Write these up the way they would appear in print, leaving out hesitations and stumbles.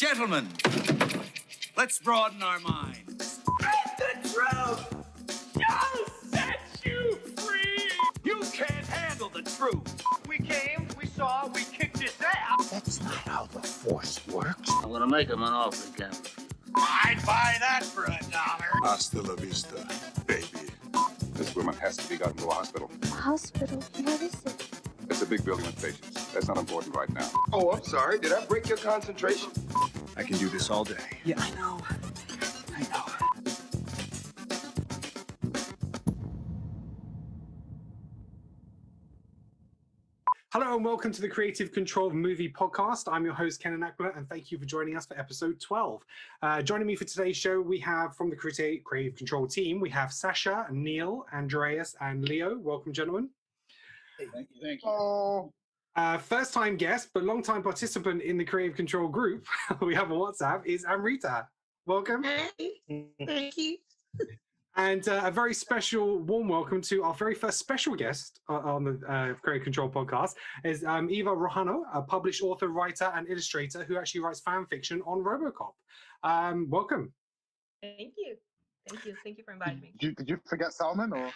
Gentlemen, let's broaden our minds. The truth shall set you free. You can't handle the truth. We came, we saw, we kicked his ass. That's not how the Force works. I'm gonna make him an offer again. I'd buy that for $1. Hasta la vista, baby. This woman has to be gotten to a hospital. Hospital? What is it? It's a big building with patients. That's not important right now. Oh, I'm sorry. Did I break your concentration? I can do this all day. Yeah, I know. Hello and welcome to the Creative Control Movie Podcast. I'm your host, Ken Anakula, and thank you for joining us for episode 12. Joining me for today's show, we have from the Creative Control team, we have Sasha, Neil, Andreas, and Leo. Welcome, gentlemen. Hey, thank you. Oh, First-time guest, but long-time participant in the Creative Control group, we have on WhatsApp, is Amrita. Welcome. Hey, thank you. And a very special, warm welcome to our very first special guest on the Creative Control podcast is Eva Rojano, a published author, writer, and illustrator who actually writes fan fiction on Robocop. Welcome. Thank you. Thank you. Thank you for inviting me. did you forget Salman or?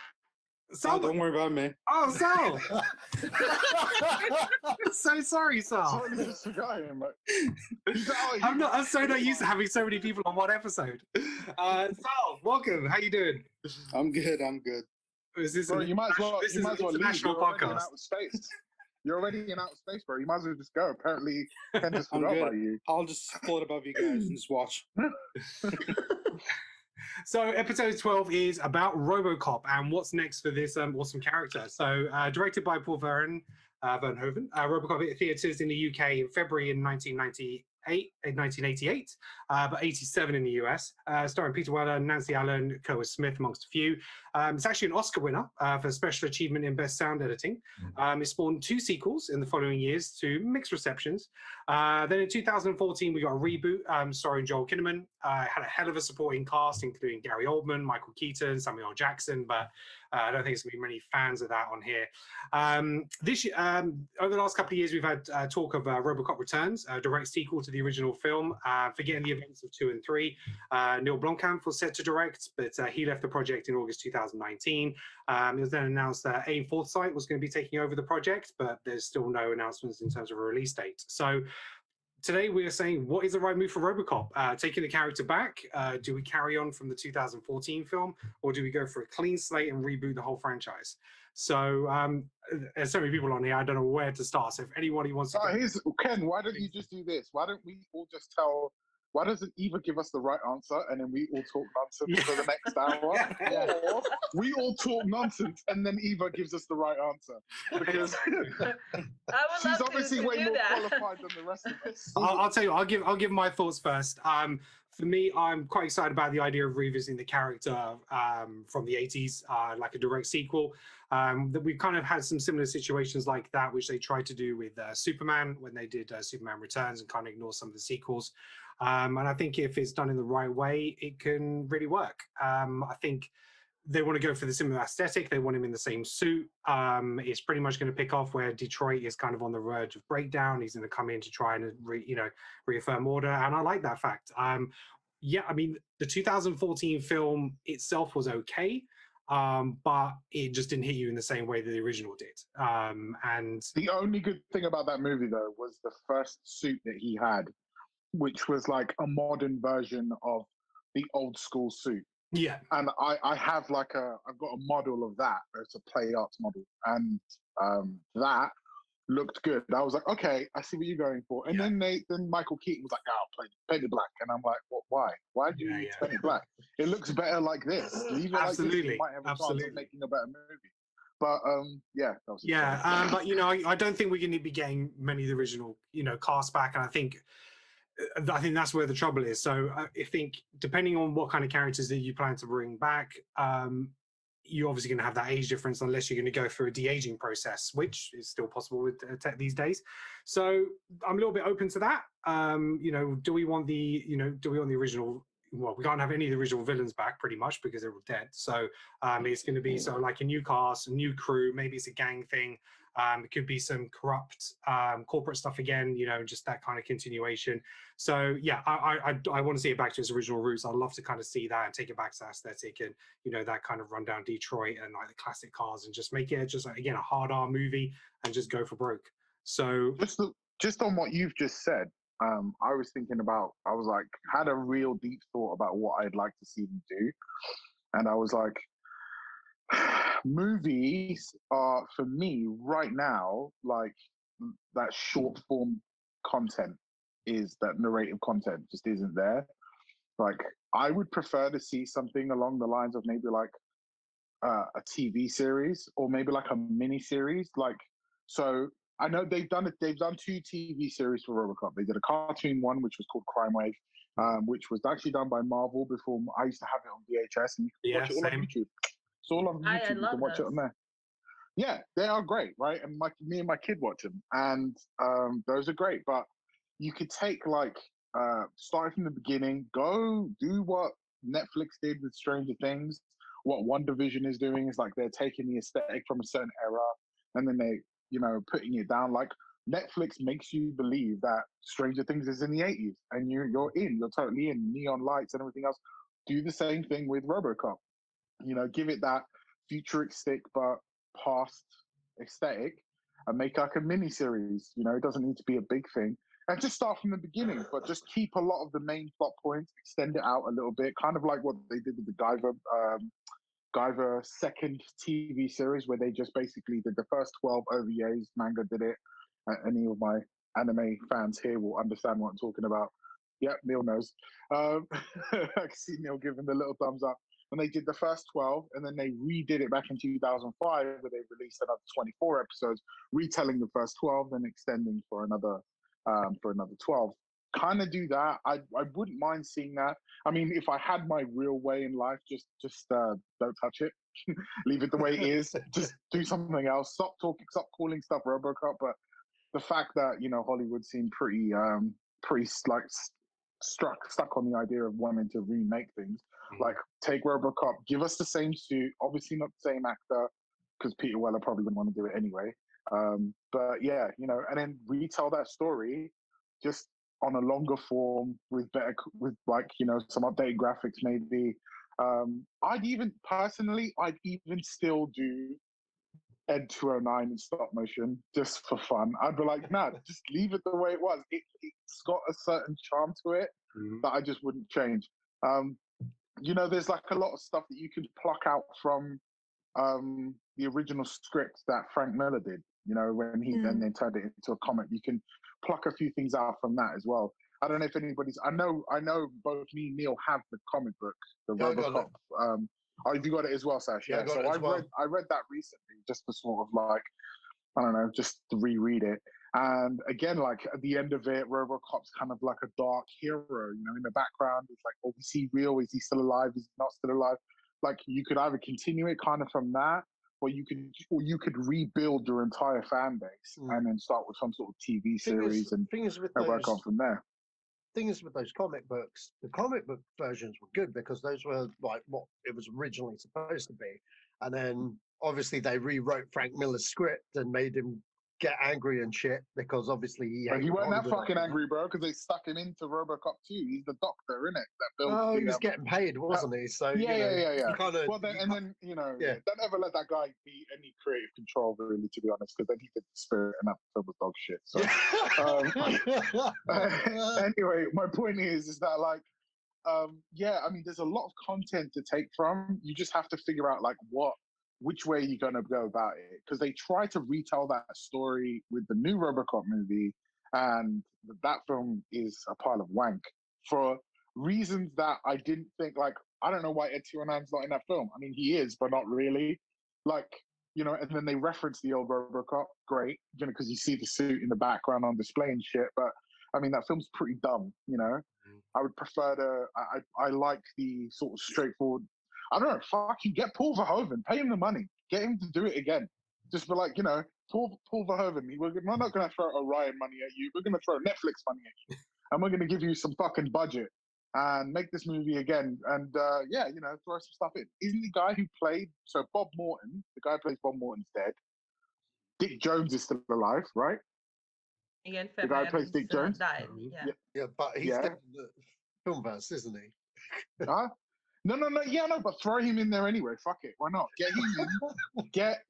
Sal, don't worry about me. Oh, Sal. So sorry, Sal. Totally just forgot him. I'm so not used to having so many people on one episode. Sal, welcome. How you doing? I'm good. Is this Bro, you might as well. This You is might an as well leave. international You're already in podcast. outer space. You're already in outer space, bro. You might as well just go. Apparently, Ken just I'm forgot good. about you. I'll just float above you guys and just watch. So episode 12 is about Robocop and what's next for this awesome character. So directed by Paul Verhoeven, Robocop hit theaters in the UK in February in 1988, but 87 in the US, starring Peter Weller, Nancy Allen, Curtis Smith, amongst a few. It's actually an Oscar winner for special achievement in best sound editing. It spawned 2 sequels in the following years to mixed receptions. Then in 2014, we got a reboot starring Joel Kinnaman. Had a hell of a supporting cast, including Gary Oldman, Michael Keaton, Samuel L. Jackson, but I don't think there's going to be many fans of that on here. This over the last couple of years, we've had talk of Robocop Returns, a direct sequel to the original film, forgetting the events of 2 and 3. Neil Blomkamp was set to direct, but he left the project in August 2019. It was then announced that Aim Forsyth was going to be taking over the project, but there's still no announcements in terms of a release date. So today we are saying, what is the right move for Robocop? Taking the character back, do we carry on from the 2014 film, or do we go for a clean slate and reboot the whole franchise? So there's so many people on here, I don't know where to start. So if anybody wants to... Ken, why don't you just do this? Why don't we all just why doesn't Eva give us the right answer and then we all talk nonsense for the next hour? Or we all talk nonsense and then Eva gives us the right answer. Because she's obviously way more qualified than the rest of us. I'll tell you, I'll give my thoughts first. For me, I'm quite excited about the idea of revisiting the character from the 80s, like a direct sequel. That we've kind of had some similar situations like that, which they tried to do with Superman when they did Superman Returns and kind of ignore some of the sequels. And I think if it's done in the right way, it can really work. I think they want to go for the similar aesthetic. They want him in the same suit. It's pretty much going to pick off where Detroit is kind of on the verge of breakdown. He's going to come in to try and reaffirm order, and I like that fact. Yeah, I mean, the 2014 film itself was okay, but it just didn't hit you in the same way that the original did. And the only good thing about that movie, though, was the first suit that he had, which was like a modern version of the old school suit. Yeah. And I have I've got a model of that. It's a play arts model. And that looked good. I was like, okay, I see what you're going for. And then Michael Keaton was like, oh, paint it black. And I'm like, what? Why? Why do you need to paint it black? It looks better like this. Leave it Absolutely. Like this. You might have a chance of making a better movie. But but I don't think we're going to be getting many of the original, cast back. And I think that's where the trouble is. So I think depending on what kind of characters that you plan to bring back, you're obviously going to have that age difference unless you're going to go through a de-aging process, which is still possible with tech these days. So I'm a little bit open to that. Do we want the original? Well, we can't have any of the original villains back pretty much because they're all dead. So it's going to be like a new cast, a new crew. Maybe it's a gang thing. It could be some corrupt corporate stuff again, you know, just that kind of continuation. So yeah, I want to see it back to its original roots. I'd love to kind of see that and take it back to that aesthetic and, you know, that kind of rundown Detroit and like the classic cars and just make it just like, again, a hard R movie and just go for broke. So just on what you've just said, I was thinking about, I was like, had a real deep thought about what I'd like to see them do. And I was like, movies are, for me right now, like that short form content is that narrative content just isn't there. Like, I would prefer to see something along the lines of maybe like a TV series or maybe like a mini series. Like, so I know they've done 2 TV series for Robocop. They did a cartoon one, which was called Crime Wave, which was actually done by Marvel before. I used to have it on VHS, and you can watch it all on YouTube. It's all on YouTube. You can watch it on there. Yeah, they are great, right? And me and my kid watch them, and those are great. But you could take like start from the beginning, go do what Netflix did with Stranger Things. What One Division is doing is like they're taking the aesthetic from a certain era, and then they, you know, putting it down. Like Netflix makes you believe that Stranger Things is in the 80s, and you're totally in. Neon lights and everything else. Do the same thing with RoboCop. You know, give it that futuristic but past aesthetic, and make like a mini series. You know, it doesn't need to be a big thing, and just start from the beginning, but just keep a lot of the main plot points, extend it out a little bit, kind of like what they did with the Guyver second TV series, where they just basically did the first 12 OVAs. Manga did it. Any of my anime fans here will understand what I'm talking about. Yep, Neil knows. I can see Neil giving the little thumbs up. And they did the first 12, and then they redid it back in 2005, where they released another 24 episodes, retelling the first 12, then extending for another 12. Kind of do that. I wouldn't mind seeing that. I mean, if I had my real way in life, just don't touch it. Leave it the way it is. Just do something else. Stop calling stuff RoboCop. But the fact that, you know, Hollywood seemed pretty like stuck on the idea of wanting to remake things. Like, take RoboCop, give us the same suit, obviously not the same actor, because Peter Weller probably wouldn't want to do it anyway. But yeah, you know, and then retell that story just on a longer form with like, you know, some updated graphics maybe. I'd even still do Ed 209 in stop motion just for fun. I'd be like, nah, just leave it the way it was. It's got a certain charm to it that I just wouldn't change. You know, there's like a lot of stuff that you can pluck out from the original script that Frank Miller did, you know, when he then turned it into a comic. You can pluck a few things out from that as well. I don't know if anybody's, I know both me and Neil have the comic book, the Robocop. Oh, you got it as well, Sash? Yeah. So I read that recently just to sort of like, I don't know, just to reread it. And again, like at the end of it, RoboCop's kind of like a dark hero, you know, in the background. It's like, oh, is he real? Is he still alive? Is he not still alive? Like, you could either continue it kind of from that, or you could rebuild your entire fan base and then start with some sort of TV series and work on from there. Things with those comic books, the comic book versions were good because those were like what it was originally supposed to be. And then obviously they rewrote Frank Miller's script and made him get angry and shit because obviously he wasn't that fucking angry, bro, because they stuck him into RoboCop 2. He's the doctor, innit? Oh, he was getting paid, wasn't he? So yeah. Kinda, well, then you know, don't ever let that guy be any creative control, really, to be honest, because then he did the spirit and that film was dog shit. So anyway, my point is that like, yeah, I mean, there's a lot of content to take from. You just have to figure out like which way you're going to go about it, because they try to retell that story with the new RoboCop movie, and that film is a pile of wank for reasons that I didn't think. Like, I don't know why Ed 209's not in that film. I mean, he is, but not really. Like, you know, and then they reference the old RoboCop, great, you know, because you see the suit in the background on display and shit. But I mean, that film's pretty dumb, you know. I would prefer I like the sort of straightforward. I don't know, fucking get Paul Verhoeven, pay him the money, get him to do it again. Just be like, you know, Paul Verhoeven, we're not going to throw Orion money at you, we're going to throw Netflix money at you, and we're going to give you some fucking budget and make this movie again. And yeah, you know, throw some stuff in. Isn't the guy who played, so Bob Morton, the guy who plays Bob Morton's dead. Dick Jones is still alive, right? Again, The guy who plays Dick Jones died. Yeah. Yeah, but he's dead in the filmverse, isn't he? Huh? No, yeah, no, but throw him in there anyway. Fuck it, why not? Get him in. Get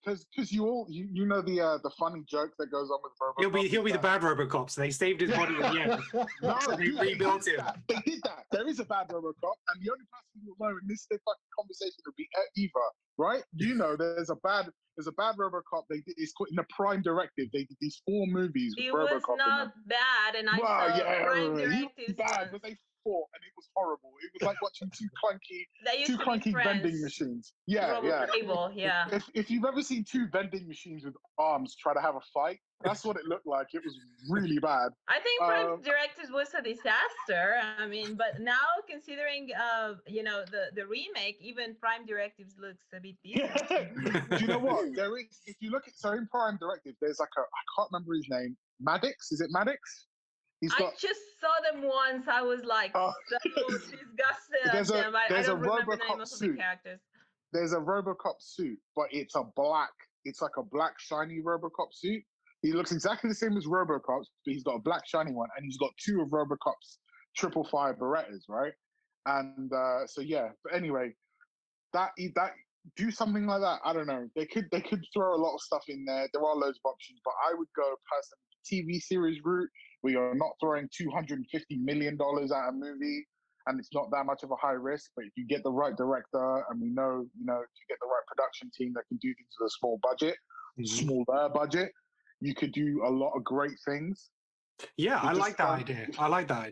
because you know the funny joke that goes on with Robocop. He'll be the bad Robocop. So they saved his body at the end. No, So they dude, rebuilt him. They did that. There is a bad Robocop, and the only person who will know in this fucking conversation would be Eva, right? You know, there's a bad Robocop. It's in the Prime Directive. They did these 4 movies with It Robocop. was not bad, and I saw Prime Directives. Bad, but they fought, and it was horrible. It was like watching two They used to be clunky vending friends. machines. Yeah. Yeah. If you've ever seen 2 vending machines with arms try to have a fight, that's what it looked like. It was really bad. I think Prime Directives was a disaster. I mean, but now considering you know, the remake, even Prime Directives looks a bit decent. Do you know what? There is, if you look at in Prime Directive, there's like I can't remember his name. Maddox? Is it Maddox? I just saw them once. I was like so disgusted at them. I don't remember the names of the characters. There's a Robocop suit, but it's like a black shiny Robocop suit. He looks exactly the same as Robocop's, but he's got a black shiny one, and he's got 2 of Robocop's 555 Berettas, right? And so yeah. But anyway, that do something like that. I don't know. They could throw a lot of stuff in there. There are loads of options, but I would go personally TV series route, where you're not throwing $250 million at a movie, and it's not that much of a high risk. But if you get the right director, and we know, if you get the right production team that can do things with a smaller budget, you could do a lot of great things. Yeah, I like that idea.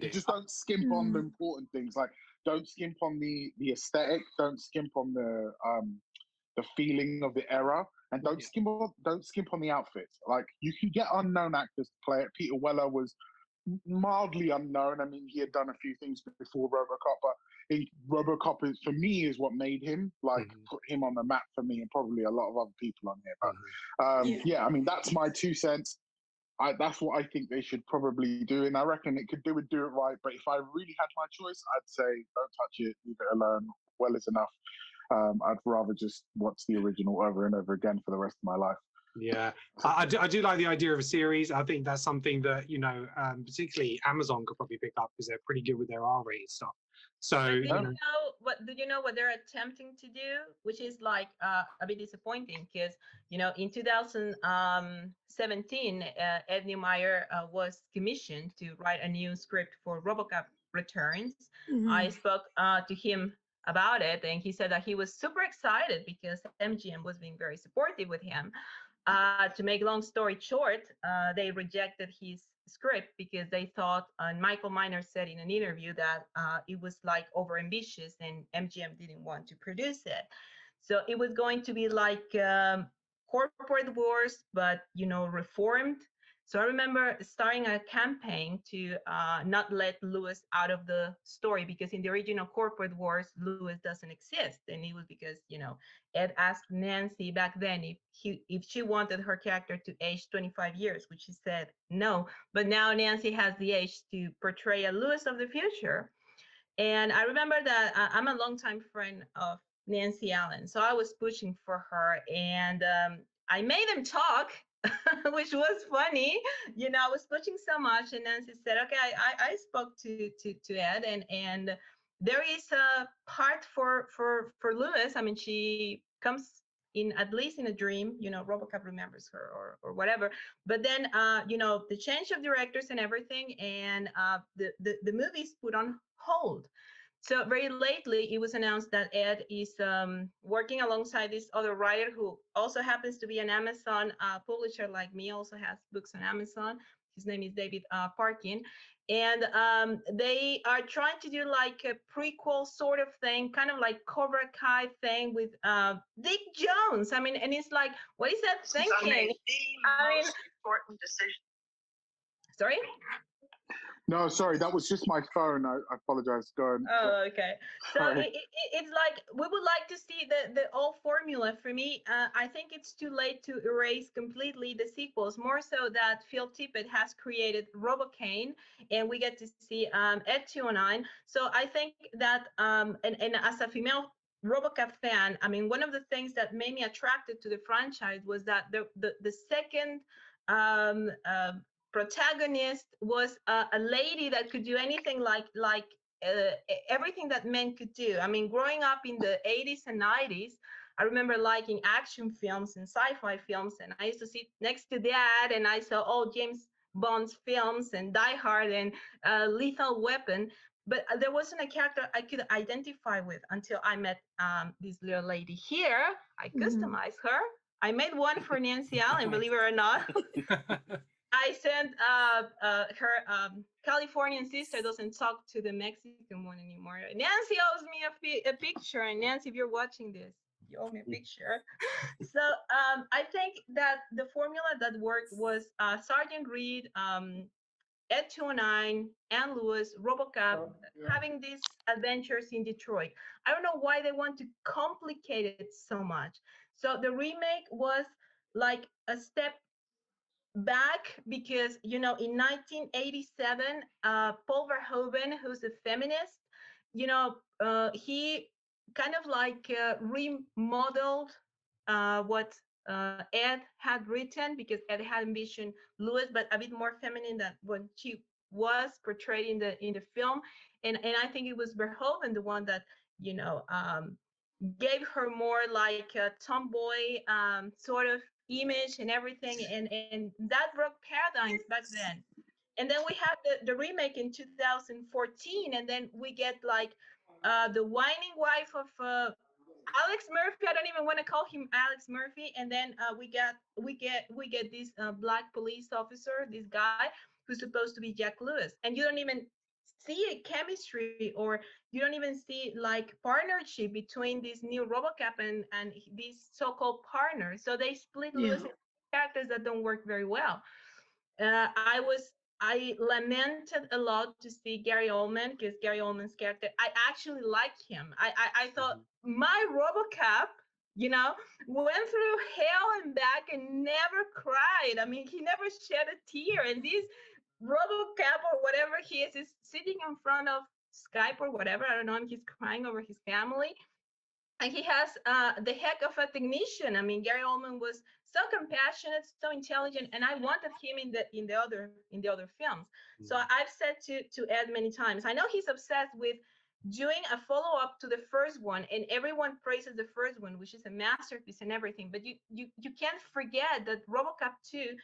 You just don't skimp on the important things. Like, don't skimp on the aesthetic. Don't skimp on the feeling of the era, and don't skimp on the outfits. Like, you can get unknown actors to play it. Peter Weller was mildly unknown. I mean, he had done a few things before Robocop, but Robocop for me is what made him, put him on the map for me, and probably a lot of other people on here. But yeah, I mean, that's my 2 cents. That's what I think they should probably do, and I reckon it could do it right. But if I really had my choice, I'd say don't touch it, leave it alone. Well is enough. I'd rather just watch the original over and over again for the rest of my life. Yeah, I do like the idea of a series. I think that's something that, particularly Amazon could probably pick up, because they're pretty good with their R-rated stuff. So, do you know what they're attempting to do, which is like a bit disappointing, because in 2017, Ed Neumeyer was commissioned to write a new script for Robocop Returns. I spoke to him about it, and he said that he was super excited because MGM was being very supportive with him. To make long story short, they rejected his script because they thought, and Michael Miner said in an interview, that it was like overambitious and MGM didn't want to produce it. So it was going to be like corporate wars, but reformed. So I remember starting a campaign to not let Lewis out of the story, because in the original Corporate Wars, Lewis doesn't exist. And it was because, Ed asked Nancy back then if she wanted her character to age 25 years, which she said no. But now Nancy has the age to portray a Lewis of the future. And I remember that I'm a longtime friend of Nancy Allen. So I was pushing for her, and I made them talk. Which was funny. I was pushing so much, and Nancy said, okay, I spoke to Ed, and there is a part for Lewis. I mean, she comes in, at least in a dream, Robocop remembers her or whatever. But then, the change of directors and everything, and the movie's put on hold. So very lately, it was announced that Ed is working alongside this other writer who also happens to be an Amazon publisher like me, also has books on Amazon. His name is David Parkin. And they are trying to do like a prequel sort of thing, kind of like Cobra Kai thing with Dick Jones. I mean, and it's like, what is that thinking? I mean, important decision. Sorry? No, sorry, that was just my phone. I apologize. Go on. Oh, okay. So it's like, we would like to see the old formula. For me, I think it's too late to erase completely the sequels, more so that Phil Tippett has created Robocane, and we get to see Ed 209. So I think that, and as a female Robocop fan, I mean, one of the things that made me attracted to the franchise was that the second um, uh, protagonist was a lady that could do anything everything that men could do. I mean, growing up in the 80s and 90s, I remember liking action films and sci-fi films, and I used to sit next to Dad, and I saw all James Bond's films and Die Hard and Lethal Weapon, but there wasn't a character I could identify with until I met this little lady here. I customized her. I made one for Nancy Allen, believe it or not. I sent her Californian sister doesn't talk to the Mexican one anymore. Nancy owes me a picture, and Nancy, if you're watching this, you owe me a picture. So I think that the formula that worked was Sergeant Reed, Ed 209, and Lewis, Robocop, having these adventures in Detroit. I don't know why they want to complicate it so much. So the remake was like a step back because, in 1987, Paul Verhoeven, who's a feminist, he kind of like remodeled what Ed had written, because Ed had envisioned Lewis, but a bit more feminine than what she was portrayed in the film, and I think it was Verhoeven the one that gave her more like a tomboy sort of image and everything, and that broke paradigms back then. And then we have the remake in 2014, and then we get like the whining wife of Alex Murphy. I don't even want to call him Alex Murphy. And then we get this black police officer, this guy who's supposed to be Jack Lewis, and you don't even see a chemistry, or you don't even see like partnership between this new Robocop and these so-called partners. So they split Lewis into characters that don't work very well. I lamented a lot to see Gary Oldman, because Gary Oldman's character, I actually like him. I thought my Robocop, went through hell and back and never cried. I mean, he never shed a tear. And this Robocop or whatever he is sitting in front of Skype or whatever. I don't know. And he's crying over his family, and he has the heck of a technician. I mean, Gary Oldman was so compassionate, so intelligent, and I wanted him in the other films. So I've said to Ed many times, I know he's obsessed with doing a follow-up to the first one, and everyone praises the first one, which is a masterpiece and everything. But you can't forget that RoboCop 2,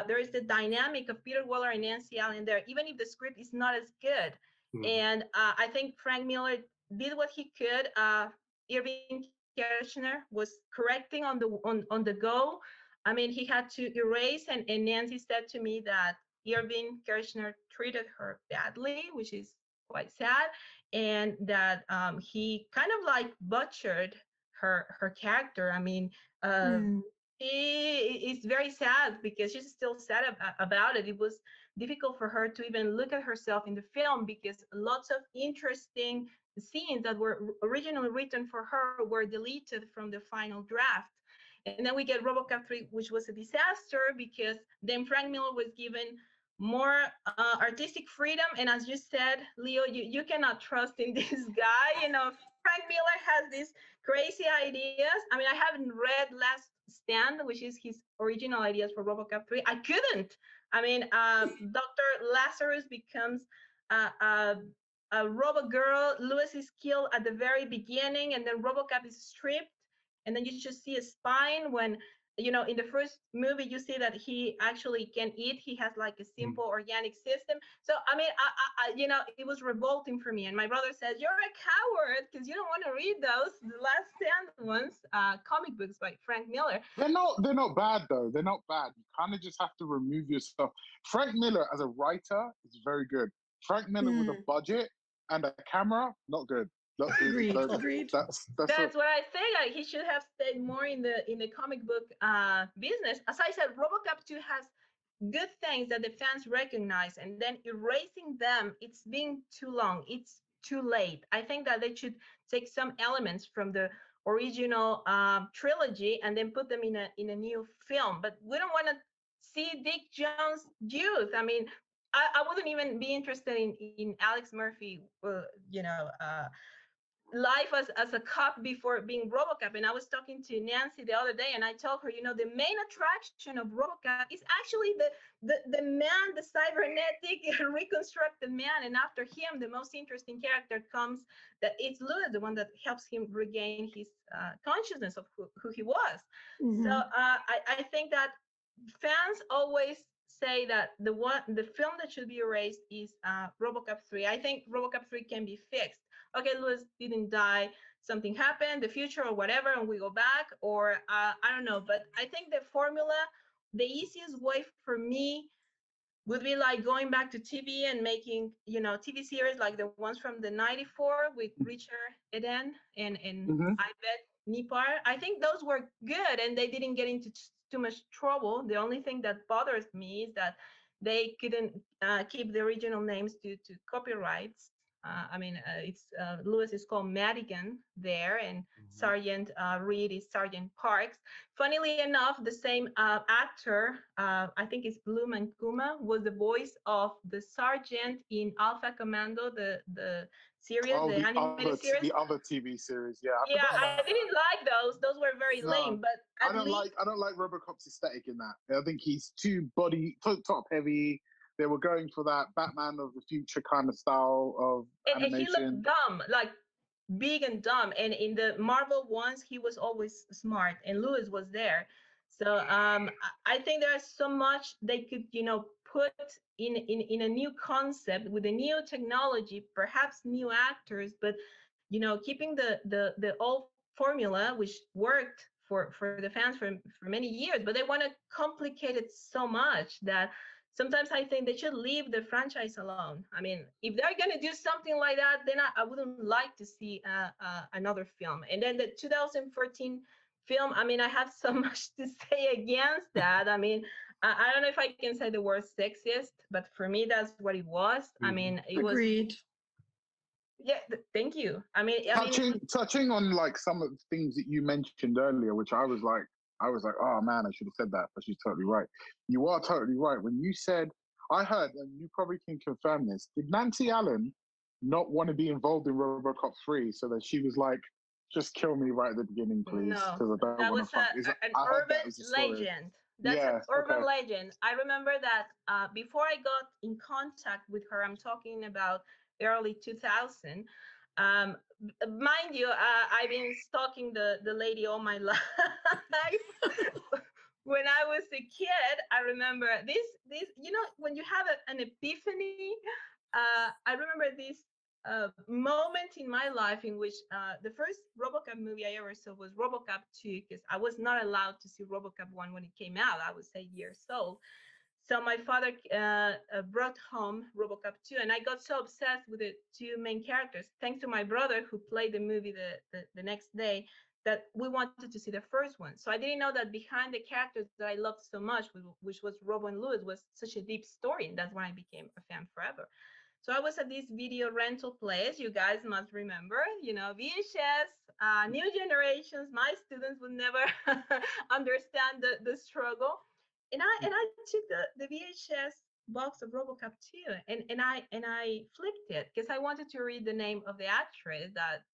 there is the dynamic of Peter Weller and Nancy Allen there, even if the script is not as good. And I think Frank Miller did what he could. Irving Kershner was correcting on the go. I mean, he had to erase, and Nancy said to me that Irving Kershner treated her badly, which is quite sad, and that he kind of like butchered her character. I mean, it's very sad because she's still sad about it. It was difficult for her to even look at herself in the film because lots of interesting scenes that were originally written for her were deleted from the final draft. And then we get Robocop 3, which was a disaster because then Frank Miller was given more artistic freedom. And as you said, Leo, you cannot trust in this guy. Frank Miller has these crazy ideas. I mean, I haven't read Last Stand, which is his original ideas for Robocop 3. I couldn't. I mean, Dr. Lazarus becomes a Robo Girl. Lewis is killed at the very beginning, and then Robocop is stripped, and then you just see a spine when, in the first movie, you see that he actually can eat. He has like a simple organic system. So, I mean, it was revolting for me. And my brother says, you're a coward because you don't want to read those, the Last Stand ones, comic books by Frank Miller. They're not bad, though. They're not bad. You kind of just have to remove yourself. Frank Miller, as a writer, is very good. Frank Miller with a budget and a camera, not good. Agreed. That's what I say. Like, he should have stayed more in the comic book business. As I said, RoboCop 2 has good things that the fans recognize, and then erasing them, it's being too long. It's too late. I think that they should take some elements from the original trilogy and then put them in a new film. But we don't want to see Dick Jones' youth. I mean, I wouldn't even be interested in Alex Murphy, life as a cop before being Robocop. And I was talking to Nancy the other day, and I told her, the main attraction of Robocop is actually the man, the cybernetic reconstructed man. And after him, the most interesting character comes, that it's Louis, the one that helps him regain his consciousness of who he was. So I think that fans always say that the film that should be erased is Robocop 3. I think Robocop 3 can be fixed. Okay, Louis didn't die, something happened, the future or whatever, and we go back, or I don't know. But I think the formula, the easiest way for me would be like going back to TV and making, TV series like the ones from the 94 with Richard Eden and I bet Nipar. I think those were good and they didn't get into too much trouble. The only thing that bothers me is that they couldn't keep the original names due to copyrights. It's Lewis is called Madigan there, and Sergeant Reed is Sergeant Parks. Funnily enough, the same actor, I think it's Bloom and Kuma, was the voice of the sergeant in Alpha Commando, the series, Oh, the animated series. the other TV series. Yeah, I didn't like those. Those were very lame. But I don't like RoboCop's aesthetic in that. I think he's too top heavy. They were going for that Batman of the future kind of style of animation. And he looked dumb, like big and dumb. And in the Marvel ones, he was always smart, and Lewis was there. So I think there's so much they could, put in a new concept with a new technology, perhaps new actors, but keeping the old formula, which worked for the fans for many years. But they want to complicate it so much that sometimes I think they should leave the franchise alone. I mean, if they're going to do something like that, then I wouldn't like to see another film. And then the 2014 film, I mean, I have so much to say against that. I mean, I don't know if I can say the word sexist, but for me, that's what it was. I mean, it Agreed. was... Yeah, thank you. Touching on like some of the things that you mentioned earlier, which I was like, oh man, I should have said that, but she's totally right. You are totally right. When you said, I heard, and you probably can confirm this, did Nancy Allen not want to be involved in RoboCop 3 so that she was like, just kill me right at the beginning, please? No, that was an urban legend. That's an urban legend. I remember that before I got in contact with her, I'm talking about early 2000. Mind you, I've been stalking the lady all my life. When I was a kid, I remember this, when you have an epiphany, I remember this moment in my life in which the first RoboCop movie I ever saw was RoboCop 2, because I was not allowed to see RoboCop 1 when it came out. I was 8 years old. So my father brought home RoboCop 2, and I got so obsessed with the two main characters, thanks to my brother who played the movie the next day, that we wanted to see the first one. So I didn't know that behind the characters that I loved so much, which was Robo and Louis, was such a deep story, and that's when I became a fan forever. So I was at this video rental place, you guys must remember, VHS, new generations, my students would never understand the struggle. And I took the VHS box of RoboCop 2 and I flipped it because I wanted to read the name of the actress that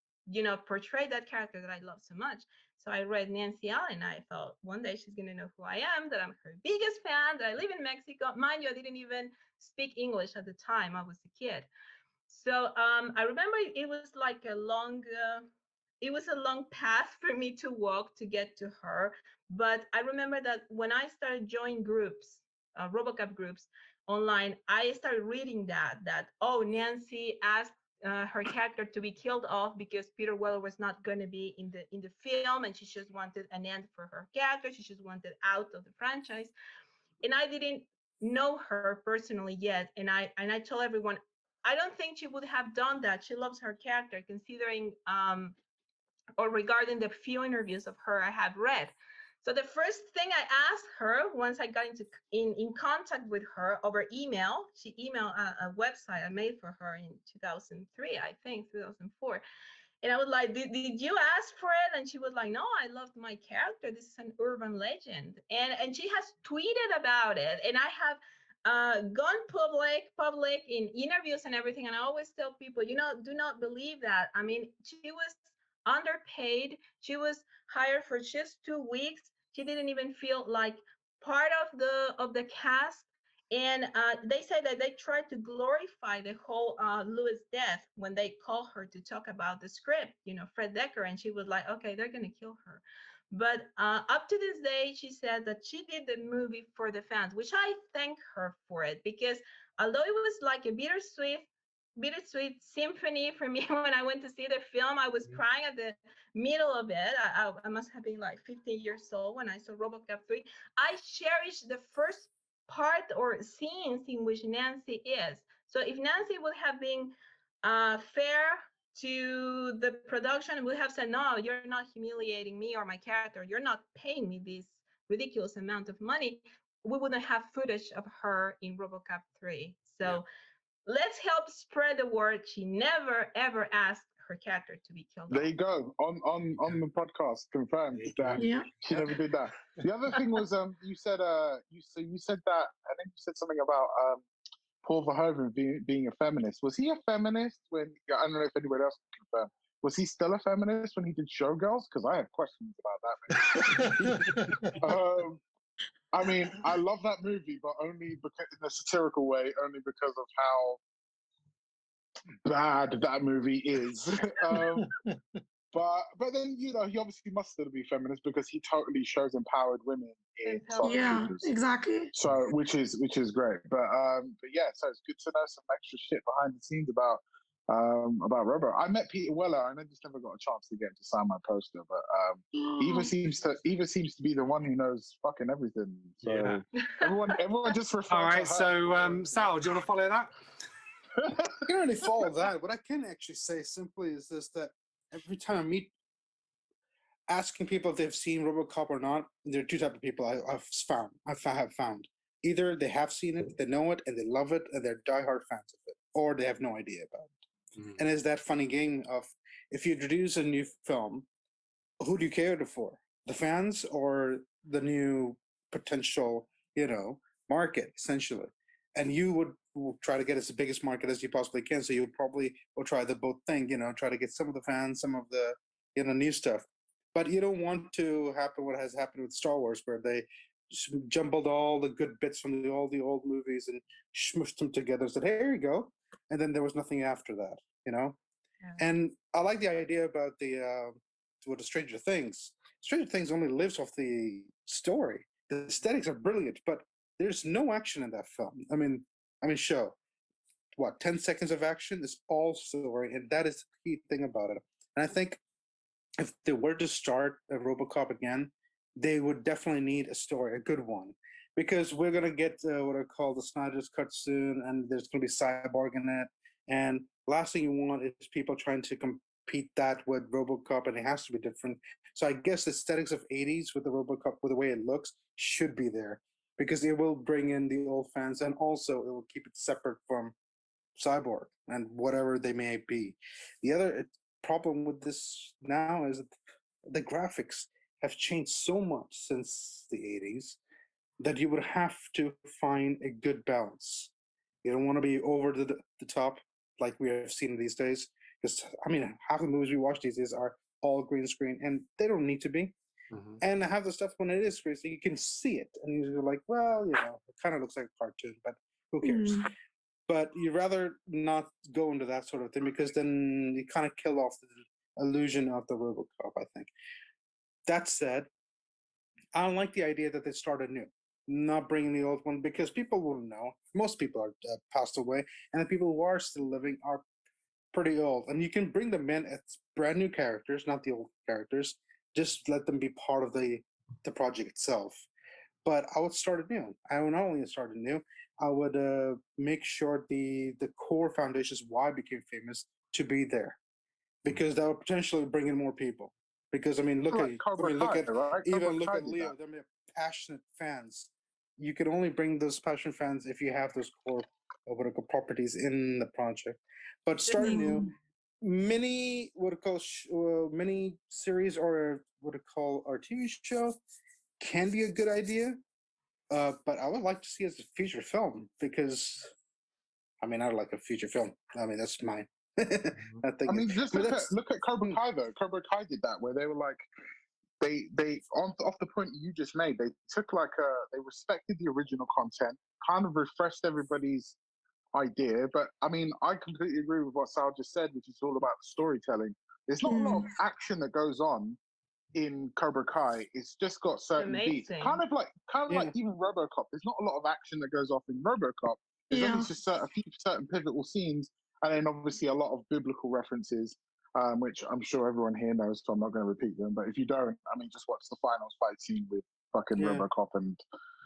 portrayed that character that I love so much. So I read Nancy Allen. I thought one day she's gonna know who I am, that I'm her biggest fan, that I live in Mexico. Mind you, I didn't even speak English at the time. I was a kid. So I remember it was like a long path for me to walk to get to her. But I remember that when I started joining groups, RoboCop groups online, I started reading that Nancy asked her character to be killed off because Peter Weller was not going to be in the film, and she just wanted an end for her character. She just wanted out of the franchise. And I didn't know her personally yet, and I told everyone, I don't think she would have done that. She loves her character, considering or regarding the few interviews of her I have read. So the first thing I asked her once I got in contact with her over email, she emailed a website I made for her in 2003, I think 2004. And I was like, did you ask for it? And she was like, no, I loved my character. This is an urban legend. And she has tweeted about it. And I have gone public in interviews and everything. And I always tell people, do not believe that. I mean, she was underpaid. She was hired for just 2 weeks. She didn't even feel like part of the cast. And they say that they tried to glorify the whole Louis death when they called her to talk about the script, Fred Decker, and she was like, okay, they're gonna kill her. But up to this day, she said that she did the movie for the fans, which I thank her for it, because although it was like a bittersweet symphony for me when I went to see the film, I was crying at the middle of it. I must have been like 15 years old when I saw Robocop 3. I cherish the first part or scenes in which Nancy is. So if Nancy would have been fair to the production, would have said, no, you're not humiliating me or my character, you're not paying me this ridiculous amount of money, we wouldn't have footage of her in Robocop 3. So let's help spread the word. She never ever asked her character to be killed There off. you go. On the podcast, confirmed that she never did that. The other thing was you said you said that, I think you said something about Paul Verhoeven being a feminist. Was he a feminist when, I don't know if anybody else can confirm, was he still a feminist when he did Showgirls? Because I have questions about that. I mean, I love that movie, but only because, in a satirical way, only because of how bad that movie is. But then, he obviously must still be feminist because he totally shows empowered women in Starship. Exactly. So which is great. But yeah, so it's good to know some extra shit behind the scenes about Robo. I met Peter Weller and I just never got a chance to get him to sign my poster. But Eva seems to be the one who knows fucking everything. So everyone just refer. All right, so Sal, do you want to follow that? I can really follow that. What I can actually say simply is this: that every time I meet, asking people if they've seen RoboCop or not, there are two types of people I have found. Either they have seen it, they know it, and they love it, and they're diehard fans of it, or they have no idea about it. And it's that funny game of, if you introduce a new film, who do you cater for? The fans or the new potential, market, essentially? And you will try to get as the biggest market as you possibly can. So you probably will try the both thing, try to get some of the fans, some of the, new stuff. But you don't want to happen what has happened with Star Wars, where they jumbled all the good bits from all the old movies and smushed them together and said, hey, here you go. And then there was nothing after that, Yeah. And I like the idea about the Stranger Things. Stranger Things only lives off the story. The aesthetics are brilliant, but there's no action in that film. I mean, show. What, 10 seconds of action is all story, and that is the key thing about it. And I think if they were to start a RoboCop again, they would definitely need a story, a good one, because we're gonna get what I call the Snyder's Cut soon, and there's gonna be Cyborg in it. And last thing you want is people trying to compete that with RoboCop, and it has to be different. So I guess the aesthetics of '80s with the RoboCop, with the way it looks, should be there, because it will bring in the old fans, and also it will keep it separate from Cyborg and whatever they may be. The other problem with this now is that the graphics have changed so much since the '80s that you would have to find a good balance. You don't want to be over the top like we have seen these days. Because, half the movies we watch these days are all green screen, and they don't need to be. And I have the stuff when it is green, so you can see it, and you're like, well, it kind of looks like a cartoon, but who cares? But you'd rather not go into that sort of thing, because then you kind of kill off the illusion of the RoboCop, I think. That said, I don't like the idea that they started new, not bringing the old one, because people will know. Most people are passed away, and the people who are still living are pretty old. And you can bring them in as brand new characters, not the old characters. Just let them be part of the project itself. But I would start it new. I would not only start it new, I would make sure the core foundations why I became famous to be there, because that would potentially bring in more people. Because look at Leo. They're passionate fans. You can only bring those passionate fans if you have those core properties in the project. But starting new, mini mini series or what I call our TV show can be a good idea, but I would like to see it as a feature film because, I mean, I like a feature film. I mean, that's mine. I think. I mean, just but look at Cobra Kai though. Cobra Kai did that where they were like, they off the point you just made, they took like they respected the original content, kind of refreshed everybody's idea. But I mean, I completely agree with what Sal just said, which is all about storytelling. There's not a lot of action that goes on in Cobra Kai. It's just got certain beats, kind of like even Robocop. There's not a lot of action that goes off in Robocop. There's only just a few certain pivotal scenes, and then obviously a lot of biblical references, which I'm sure everyone here knows, so I'm not going to repeat them. But if you don't, I mean, just watch the final fight scene with fucking Robocop and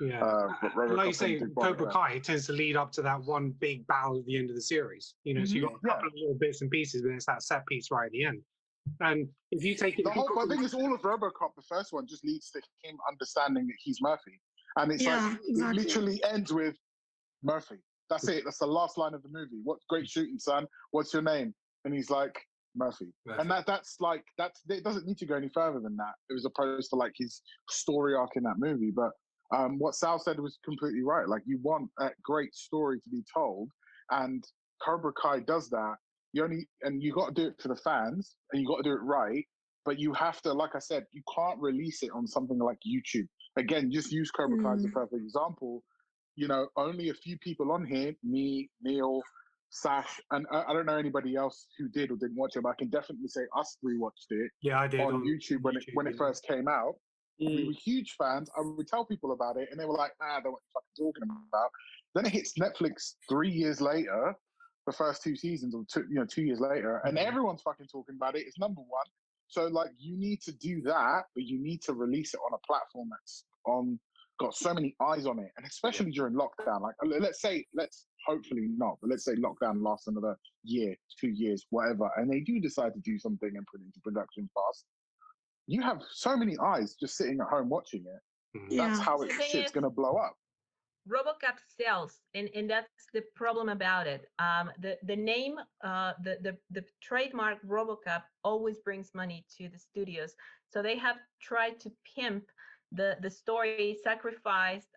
Robocop like you say, and Cobra Kai it tends to lead up to that one big battle at the end of the series. You know, so you got a couple of little bits and pieces, but it's that set piece right at the end. And if you take it, the whole thing is all of Robocop. The first one just leads to him understanding that he's Murphy, and it's like it literally ends with Murphy. That's it. That's the last line of the movie. What great shooting, son. What's your name? And he's like Murphy. And that's it doesn't need to go any further than that. It was opposed to like his story arc in that movie. But what Sal said was completely right. Like you want a great story to be told, and Cobra Kai does that. You got to do it for the fans, and you got to do it right. But you have to, like I said, you can't release it on something like YouTube. Again, just use Cobra Kai as a perfect example. You know, only a few people on here, me, Neil, Sash, and I don't know anybody else who did or didn't watch it, but I can definitely say us three watched it. Yeah, I did on YouTube when it first came out. We were huge fans. I would tell people about it, and they were like, "Nah, I don't know what you're fucking talking about." Then it hits Netflix 3 years later, the first 2 seasons, or 2 years later, and everyone's fucking talking about it. It's number one. So like, you need to do that, but you need to release it on a platform that's got so many eyes on it, and especially during lockdown. Like, let's hopefully not, but let's say lockdown lasts another year, 2 years, whatever, and they do decide to do something and put it into production fast. You have so many eyes just sitting at home watching it. That's how shit's gonna blow up. Robocop sells, and that's the problem about it. The name, the trademark Robocop always brings money to the studios, so they have tried to pimp the story, sacrificed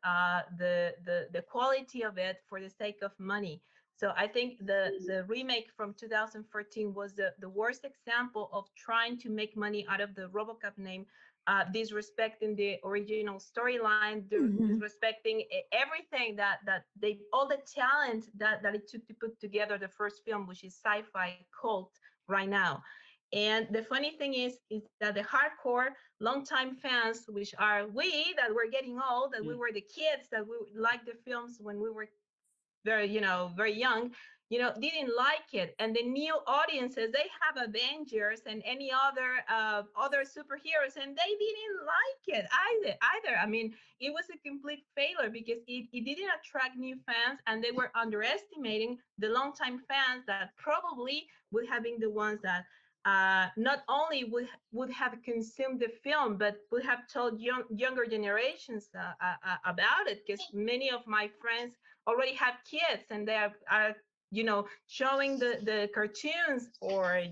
the quality of it for the sake of money. So I think the remake from 2014 was the worst example of trying to make money out of the Robocop name, disrespecting the original storyline, disrespecting everything that they, all the talent that it took to put together the first film, which is sci-fi cult right now. And the funny thing is that the hardcore longtime fans, which are we that were getting old, that we were the kids that we liked the films when we were very young, didn't like it. And the new audiences, they have Avengers and any other superheroes, and they didn't like it either. I mean, it was a complete failure because it didn't attract new fans, and they were underestimating the longtime fans that probably would have been the ones that not only would have consumed the film, but would have told younger generations about it, because many of my friends already have kids, and they are showing the cartoons, or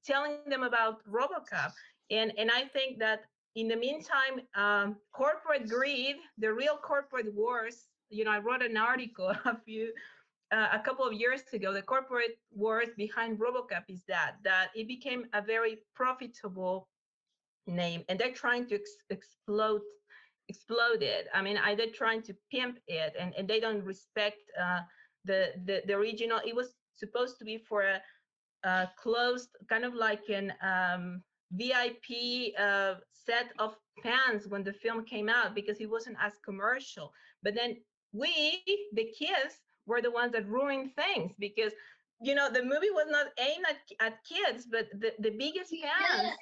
telling them about Robocop. And I think that in the meantime, corporate greed, the real corporate wars, I wrote an article a couple of years ago. The corporate wars behind Robocop is that it became a very profitable name, and they're trying to explode it. I mean, they're trying to pimp it, and they don't respect the original. It was supposed to be for a closed, kind of like an VIP set of fans when the film came out, because it wasn't as commercial. But then we, the kids, were the ones that ruined things, because the movie was not aimed at kids, but the biggest fans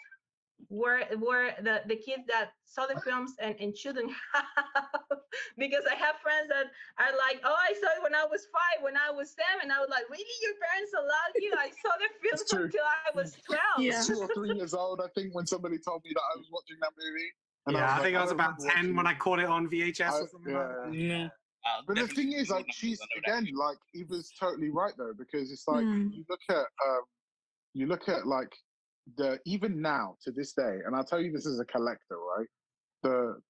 were the kids that saw the films and shouldn't have. Because I have friends that are like, oh, I saw it when I was 5, when I was 7. I was like, really? Your parents allowed you? I saw the film until I was 12. Yeah. 2 or 3 years old, I think, when somebody told me that I was watching that movie. And I think I was about 10 when I caught it on VHS or something like that. Yeah. But the thing is, like, she's again, like, Eva's totally right though, because it's like you look at like even now to this day, and I'll tell you this as a collector, right?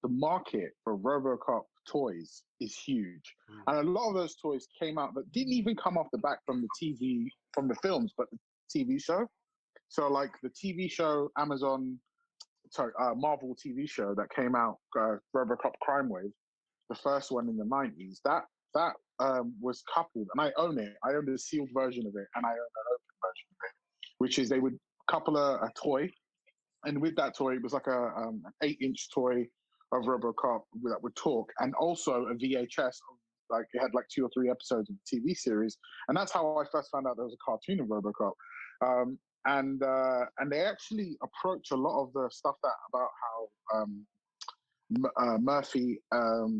the market for RoboCop toys is huge, and a lot of those toys came out that didn't even come off the back from the films, but the TV show. So like the TV show Marvel TV show that came out, RoboCop Crime Wave, the first one in the 90s. That was coupled, and I own it. I own the sealed version of it, and I own an open version of it, which is they would couple a toy, and with that toy, it was like an 8-inch toy of RoboCop that would talk, and also a VHS. Like it had like 2 or 3 episodes of the TV series, and that's how I first found out there was a cartoon of RoboCop. And they actually approach a lot of the stuff about how Murphy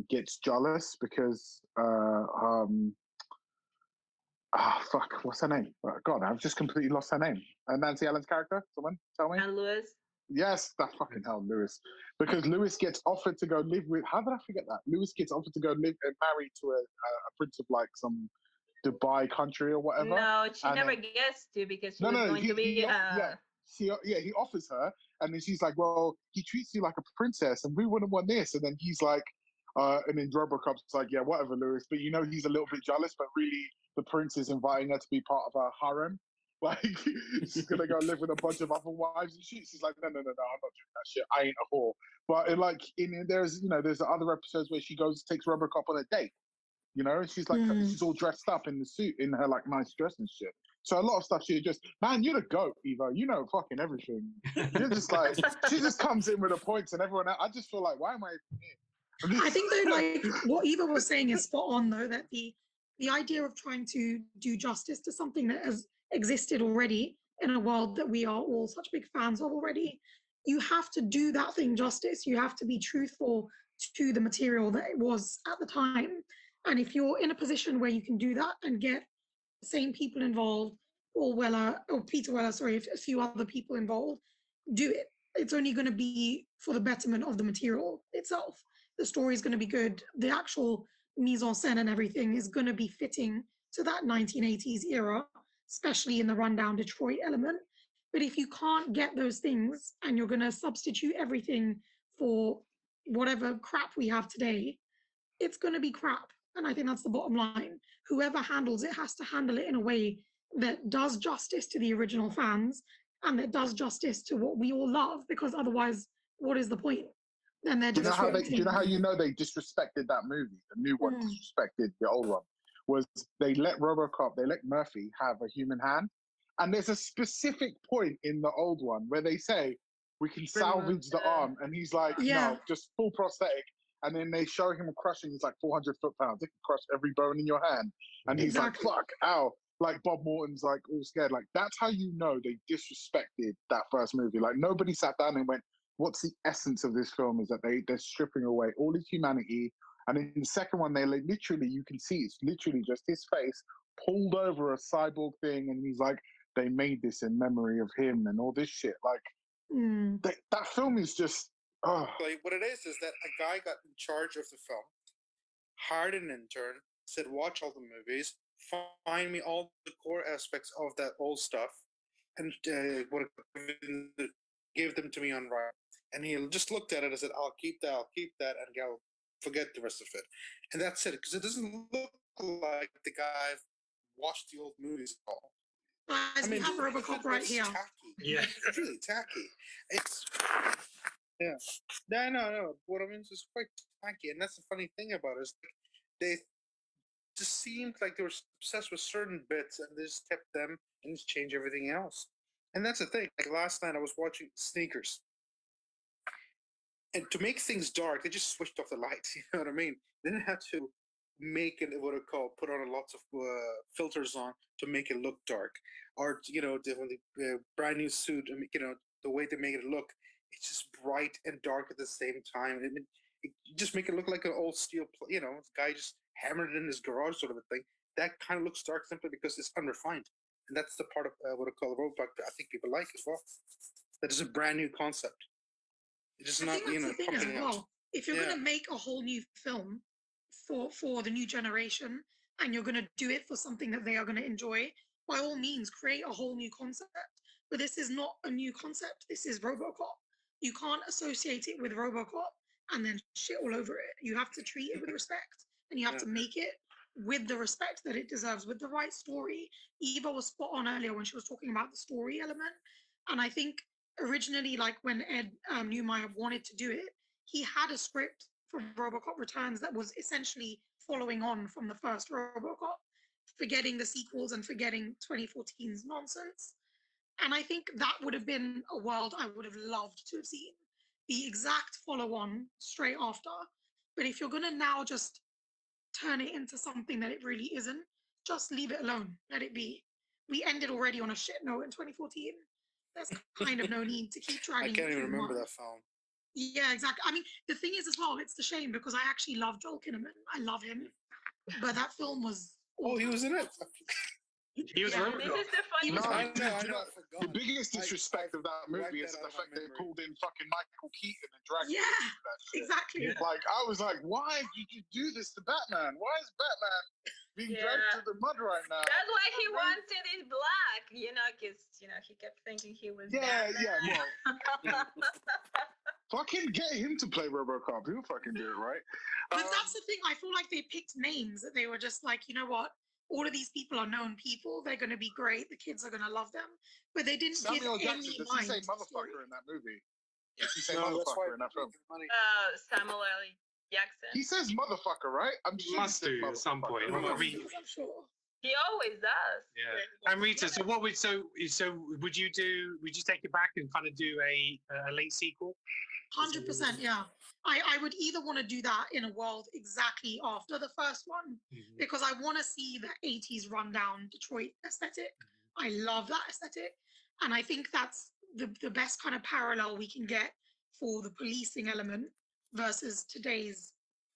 gets jealous because fuck, what's her name? God, I've just completely lost her name. Nancy Allen's character. Someone tell me. And Lewis. Yes, that fucking hell, Lewis. Because Lewis gets offered to go live with. How did I forget that? Lewis gets offered to go live and marry to a prince of like some Dubai country or whatever. No, she never gets to because she was going to be. He offers her, and then she's like, "Well, he treats you like a princess, and we wouldn't want this." And then he's like, and then Robocop's like, "Yeah, whatever, Lewis." But you know, he's a little bit jealous. But really, the prince is inviting her to be part of her harem. Like she's gonna go live with a bunch of other wives and shit. She's like, no, I'm not doing that shit. I ain't a whore. But like there's the other episodes where she takes Robocop on a date. You know, and she's like, she's all dressed up in the suit, in her like nice dress and shit. So a lot of stuff she just, man, you're the goat, Eva. You know fucking everything. You're just like, she just comes in with the points, and everyone else, I just feel like, why am I here? I think though, like what Eva was saying is spot on though, that the idea of trying to do justice to something that has existed already in a world that we are all such big fans of already, you have to do that thing justice. You have to be truthful to the material that it was at the time. And if you're in a position where you can do that and get the same people involved, or Peter Weller, sorry, a few other people involved, do it. It's only going to be for the betterment of the material itself. The story is going to be good. The actual mise en scène and everything is going to be fitting to that 1980s era, especially in the rundown Detroit element. But if you can't get those things and you're going to substitute everything for whatever crap we have today, it's going to be crap. And I think that's the bottom line. Whoever handles it has to handle it in a way that does justice to the original fans and that does justice to what we all love, because otherwise, what is the point? Then they're just do you know how you know they disrespected that movie? The new one disrespected the old one. Was they let Murphy have a human hand. And there's a specific point in the old one where they say, we can salvage the arm. And he's like, no, just full prosthetic. And then they show him crushing, he's like 400 foot-pounds. They can crush every bone in your hand. And he's like, fuck, ow. Like Bob Morton's like all scared. Like that's how you know they disrespected that first movie. Like nobody sat down and went, what's the essence of this film is that they're stripping away all his humanity. And in the second one, they literally, you can see it's literally just his face pulled over a cyborg thing. And he's like, they made this in memory of him and all this shit. Like that film is just, Like what it is that a guy got in charge of the film, hired an intern, said, watch all the movies, find me all the core aspects of that old stuff, and give them to me on right. And he just looked at it and said, I'll keep that, and I'll forget the rest of it. And that's it, because it doesn't look like the guy watched the old movies at all. I mean, we have Robocop right here. Tacky. Yeah, it's really tacky. It's no. What I mean is quite tacky, and that's the funny thing about it. Is they just seemed like they were obsessed with certain bits, and they just kept them and just change everything else. And that's the thing. Like last night, I was watching Sneakers, and to make things dark, they just switched off the lights. You know what I mean? They didn't have to make it what I call put on lots of filters on to make it look dark, or the brand new suit. I mean, the way they make it look, it's just bright and dark at the same time, and it just make it look like an old steel. Guy just hammered it in his garage, sort of a thing. That kind of looks dark simply because it's unrefined, and that's the part of what I call the Robocop that I think people like as well. That is a brand new concept. It's not pumping out. If you're going to make a whole new film for the new generation, and you're going to do it for something that they are going to enjoy, by all means, create a whole new concept. But this is not a new concept. This is Robocop. You can't associate it with Robocop and then shit all over it. You have to treat it with respect, and you have to make it with the respect that it deserves, with the right story. Eva was spot on earlier when she was talking about the story element, and I think originally, like when Ed Neumeier wanted to do it, he had a script for Robocop Returns that was essentially following on from the first Robocop, forgetting the sequels and forgetting 2014's nonsense. And I think that would have been a world I would have loved to have seen. The exact follow on straight after. But if you're going to now just turn it into something that it really isn't, just leave it alone. Let it be. We ended already on a shit note in 2014. There's kind of no need to keep dragging I can't it even too remember much. that film. Yeah, exactly. I mean, the thing is as well, it's the shame because I actually love Joel Kinnaman. I love him. But that film was Oh, he was in it. He was Yeah, this is the funny No, part. the biggest disrespect of that movie is the fact they pulled in fucking Michael Keaton and dragged him into that shit. Exactly. Like, I was like, why did you do this to Batman? Why is Batman being dragged to the mud right now? That's why he wanted it black, you know, because, you know, he kept thinking he was Batman. Fucking get him to play Robocop. He'll fucking do it, right? But that's the thing. I feel like they picked names that they were just like, you know what? All of these people are known people. They're going to be great. The kids are going to love them. But they didn't Samuel give Jackson, any does he mind say to the story. motherfucker in that movie? Does he say No, that's why motherfucker in that film? Samuel L. Jackson. He says motherfucker, right? I'm sure Must do at some point. I mean, I'm sure. He always does. yeah. And Rita, so what would would you take it back and kind of do a late sequel? 100%, yeah. I would either want to do that in a world exactly after the first one, because I want to see the 80s rundown Detroit aesthetic. I love that aesthetic. And I think that's the best kind of parallel we can get for the policing element versus today's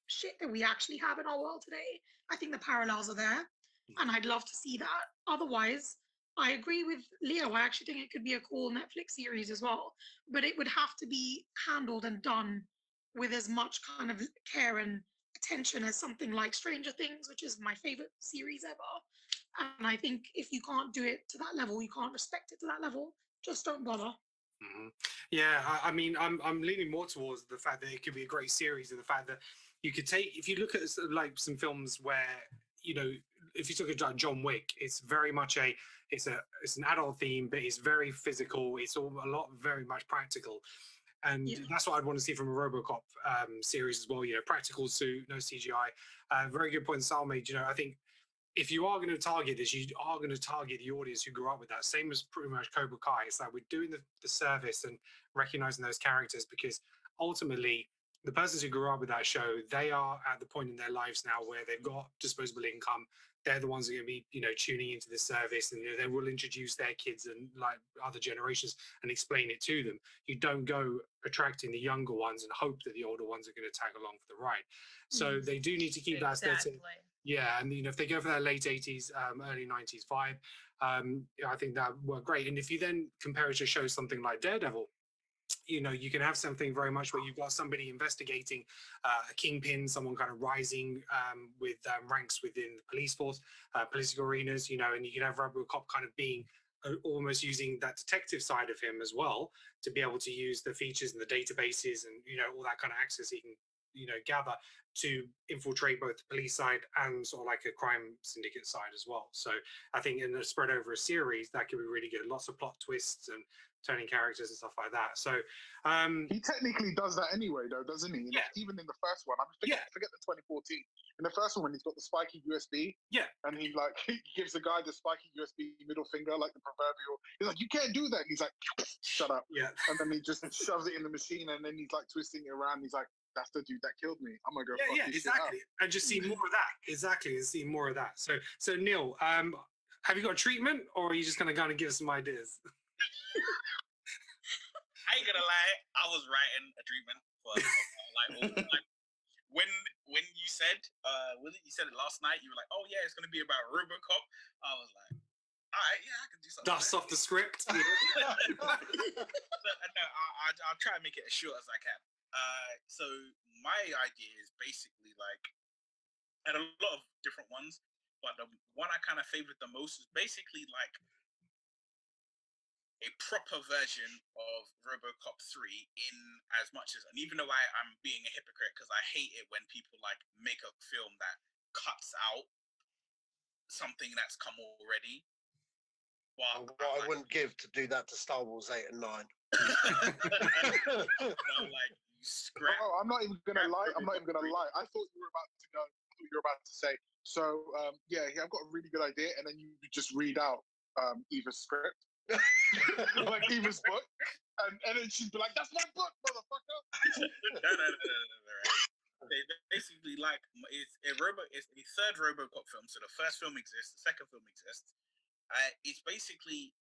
shit that we actually have in our world today. I think the parallels are there, and I'd love to see that. Otherwise, I agree with Leo. I actually think it could be a cool Netflix series as well, but it would have to be handled and done with as much kind of care and attention as something like Stranger Things, which is my favorite series ever. And I think if you can't do it to that level, you can't respect it to that level, just don't bother. Yeah, I mean, I'm leaning more towards the fact that it could be a great series, and the fact that you could take, if you look at like some films where, you know, if you look at John Wick, it's very much it's an adult theme, but it's very physical. It's all a lot very much practical, and that's what I'd want to see from a RoboCop series as well. You know, practical suit, no CGI. Very good point Sal made. You know, I think if you are going to target this, you are going to target the audience who grew up with that. Same as pretty much Cobra Kai. It's like we're doing the service and recognizing those characters, because ultimately the persons who grew up with that show, they are at the point in their lives now where they've got disposable income. They're the ones who are going to be, you know, tuning into the service, and you know, they will introduce their kids and like other generations and explain it to them. You don't go attracting the younger ones and hope that the older ones are going to tag along for the ride. So they do need to keep that aesthetic. Yeah, and you know, if they go for that late 80s, early 90s vibe, I think that would work great. And if you then compare it to shows something like Daredevil, you know, you can have something very much where you've got somebody investigating a kingpin, someone kind of rising with ranks within the police force, political arenas, you know, and you can have Robocop kind of being almost using that detective side of him as well to be able to use the features and the databases and, you know, all that kind of access he can, you know, gather to infiltrate both the police side and sort of like a crime syndicate side as well. So I think in the spread over a series, that could be really good. Lots of plot twists and turning characters and stuff like that. So he technically does that anyway, though, doesn't he? Even in the first one, forget the 2014. In the first one, when he's got the spiky USB, and he like he gives the guy the spiky USB middle finger, like the proverbial. He's like, "You can't do that." And he's like, "Shut up." And then he just shoves it in the machine, and then he's like twisting it around. And he's like, "That's the dude that killed me. I'm gonna go." Yeah, exactly. And just see more of that. Exactly, and see more of that. So Neil, have you got a treatment, or are you just gonna kind of give us some ideas? I ain't gonna lie, I was writing a treatment for like when you said you said it last night, you were like, "Oh yeah, it's gonna be about Robocop." I was like, all right, yeah, I can do something. Dust off the script. No, I'll try and make it as short as I can. So my idea is basically like, and a lot of different ones, but the one I kind of favored the most is basically like a proper version of Robocop 3 in as much as, and even though I'm being a hypocrite because I hate it when people like make a film that cuts out something that's come already. But what I wouldn't give to do that to Star Wars 8 and 9. like you scrap. Oh, I'm not even gonna lie. I thought you were about to go. I thought you were about to say. So yeah, I've got a really good idea, and then you just read out Eva's script. Like Eva's book, and then she'd be like, "That's my book, motherfucker." No. They basically like it's a third Robocop film. So the first film exists, the second film exists. It's basically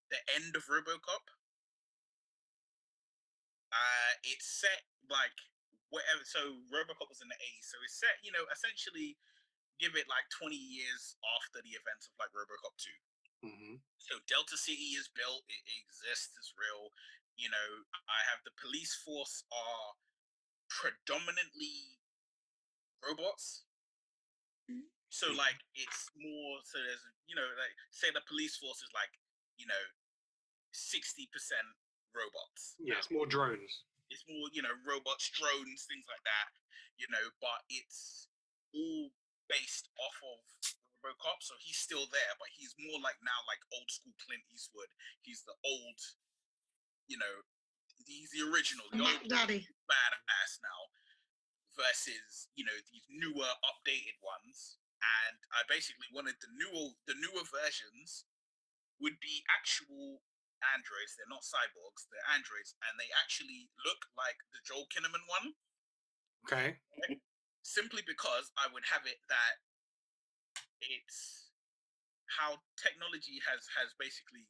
the end of Robocop. It's set like whatever. So Robocop was in the 80s, so it's set, essentially give it like 20 years after the events of like Robocop 2. So Delta City is built, it exists, it's real. I have the police force are predominantly robots. So like it's more, so there's like say the police force is like 60% robots. Yeah, it's more drones. It's more robots, drones, things like that. But it's all based off of Robocop, so he's still there, but he's more like now like old school Clint Eastwood. He's the old, he's the original, the old Daddy badass now, versus these newer, updated ones. And I basically wanted the newer versions would be actual androids. They're not cyborgs. They're androids, and they actually look like the Joel Kinnaman one. Okay. Simply because I would have it that it's how technology has basically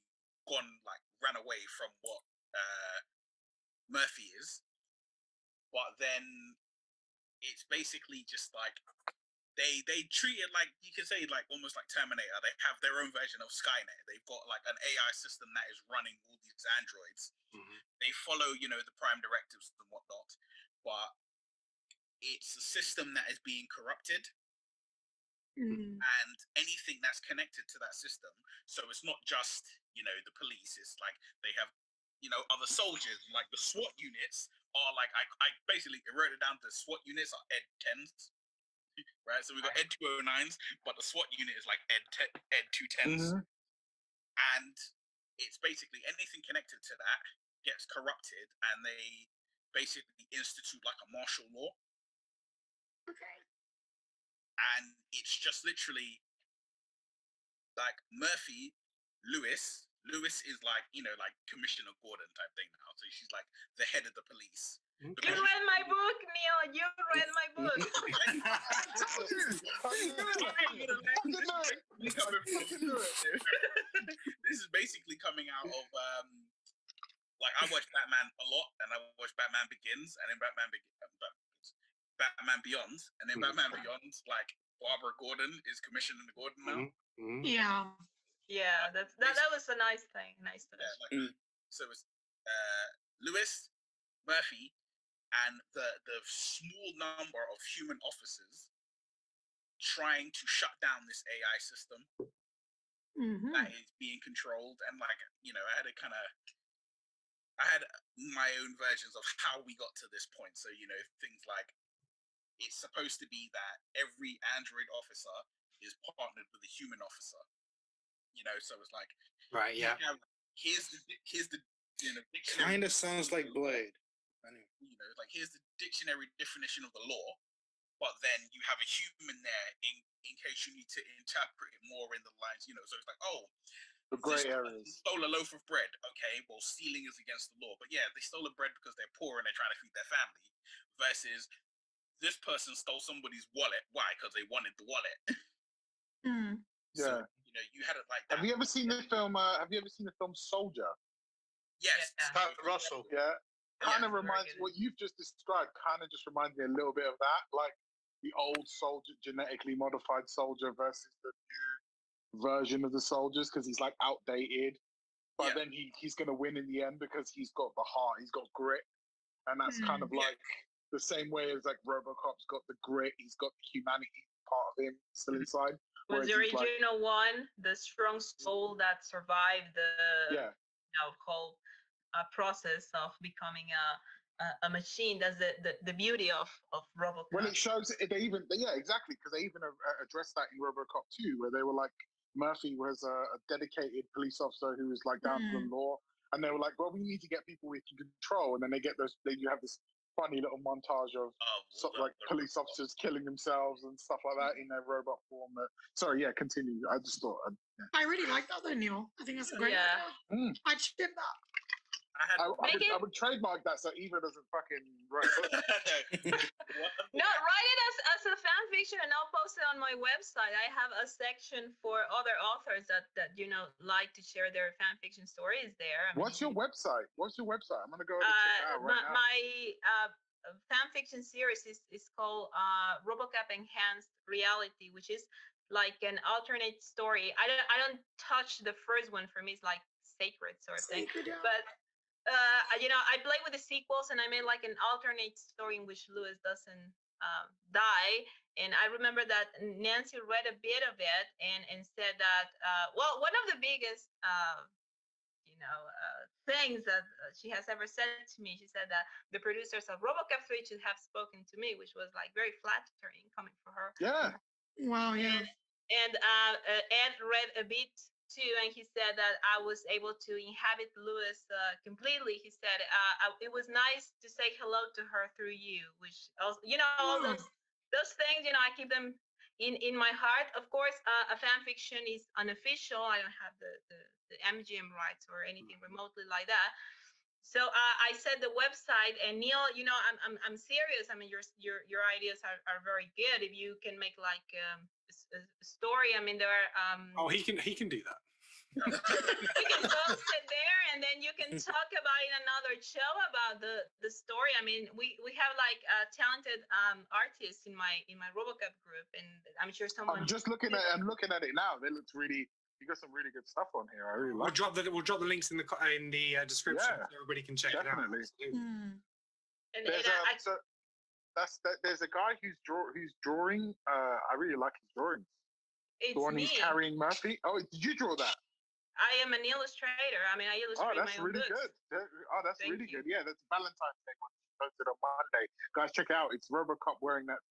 ran away from what Murphy is, but then it's basically just like they treat it like, you can say, like almost like Terminator. They have their own version of Skynet. They've got like an AI system that is running all these androids. They follow the prime directives and whatnot, but it's a system that is being corrupted. And anything that's connected to that system, so it's not just the police, it's like they have other soldiers, like the SWAT units are like, I basically wrote it down, the SWAT units are Ed 10s, right? So we got Ed 209s, but the SWAT unit is like Ed 210s. And it's basically anything connected to that gets corrupted, and they basically institute like a martial law. Okay. And it's just literally like Murphy, Lewis is like, like Commissioner Gordon type thing now. So she's like the head of the police. You read my book, Neil. You read my book. This is basically coming out of like I watch Batman a lot, and I watch Batman Begins, and then Batman Beyond, and then Batman Beyond, like Barbara Gordon is Commissioner Gordon now. Yeah, that was a nice thing. Nice touch. Yeah, like, so it's Lewis, Murphy, and the small number of human officers trying to shut down this AI system that is being controlled. And like, I had my own versions of how we got to this point. So, things like, it's supposed to be that every android officer is partnered with a human officer. So it's like, right, yeah. Here's the dictionary. Kind of sounds like Blade. Like here's the dictionary definition of the law, but then you have a human there in case you need to interpret it more in the lines. So it's like, oh, the gray areas. Stole a loaf of bread. Okay, well, stealing is against the law, but yeah, they stole the bread because they're poor and they're trying to feed their family. Versus this person stole somebody's wallet. Why? Because they wanted the wallet. Yeah. So, you had it like that. Have you ever seen the film? Soldier? Yes. Kurt Russell. Yeah. Kind of reminds what you've just described. Kind of just reminds me a little bit of that, like the old soldier, genetically modified soldier versus the new version of the soldiers, because he's like outdated, but then he's going to win in the end because he's got the heart, he's got grit, and that's kind of like the same way as like Robocop's got the grit, he's got the humanity part of him still inside. Was the Whereas he's like, original one the strong soul that survived the yeah, whole process of becoming a machine? That's the beauty of Robocop. well, it shows yeah, exactly, because they even addressed that in RoboCop 2, where they were like, Murphy was a dedicated police officer who was like down to the law, and they were like, well, we need to get people we can control, and then they get those. You have this funny little montage of like police officers killing themselves and stuff like that in their robot form. Sorry, yeah, continue. I just thought. I really like that though, Neil. I think that's a great idea. I'd ship that. I would trademark that so Eva doesn't fucking write books. No, write it as a fan fiction, and I'll post it on my website. I have a section for other authors that like to share their fan fiction stories there. What's your website? I'm gonna go over check it out right now. My fan fiction series is called Robocop Enhanced Reality, which is like an alternate story. I don't touch the first one. For me, it's like sacred sort of thing. But I play with the sequels, and I made like an alternate story in which Lewis doesn't die. And I remember that Nancy read a bit of it and said that one of the biggest things that she has ever said to me, she said that the producers of Robocop 3 should have spoken to me, which was like very flattering coming from her. Yeah. Wow. Yeah. And Ed read a bit too, and he said that I was able to inhabit Lewis completely. He said it was nice to say hello to her through you, which also, all those things, I keep them in my heart. Of course, a fan fiction is unofficial. I don't have the MGM rights or anything remotely like that. So I said the website, and Neil, I'm serious. I mean, your ideas are very good. If you can make like a story, I mean, there are. He can do that. You can post it there, and then you can talk about in another show about the story. I mean, we have like talented artists in my Robocop group, and I'm sure someone. I'm looking at it now. It looks really. You got some really good stuff on here. I really like. We'll drop the links in the description so everybody can check it out. There's a guy who's drawing. I really like his drawings. It's the one me. who's carrying Murphy. Oh, did you draw that? I am an illustrator. I mean, I illustrate my own really books. Good. Oh, that's really good. Yeah, that's Valentine's Day one. Posted on Monday. Guys, check it out. It's Robocop wearing that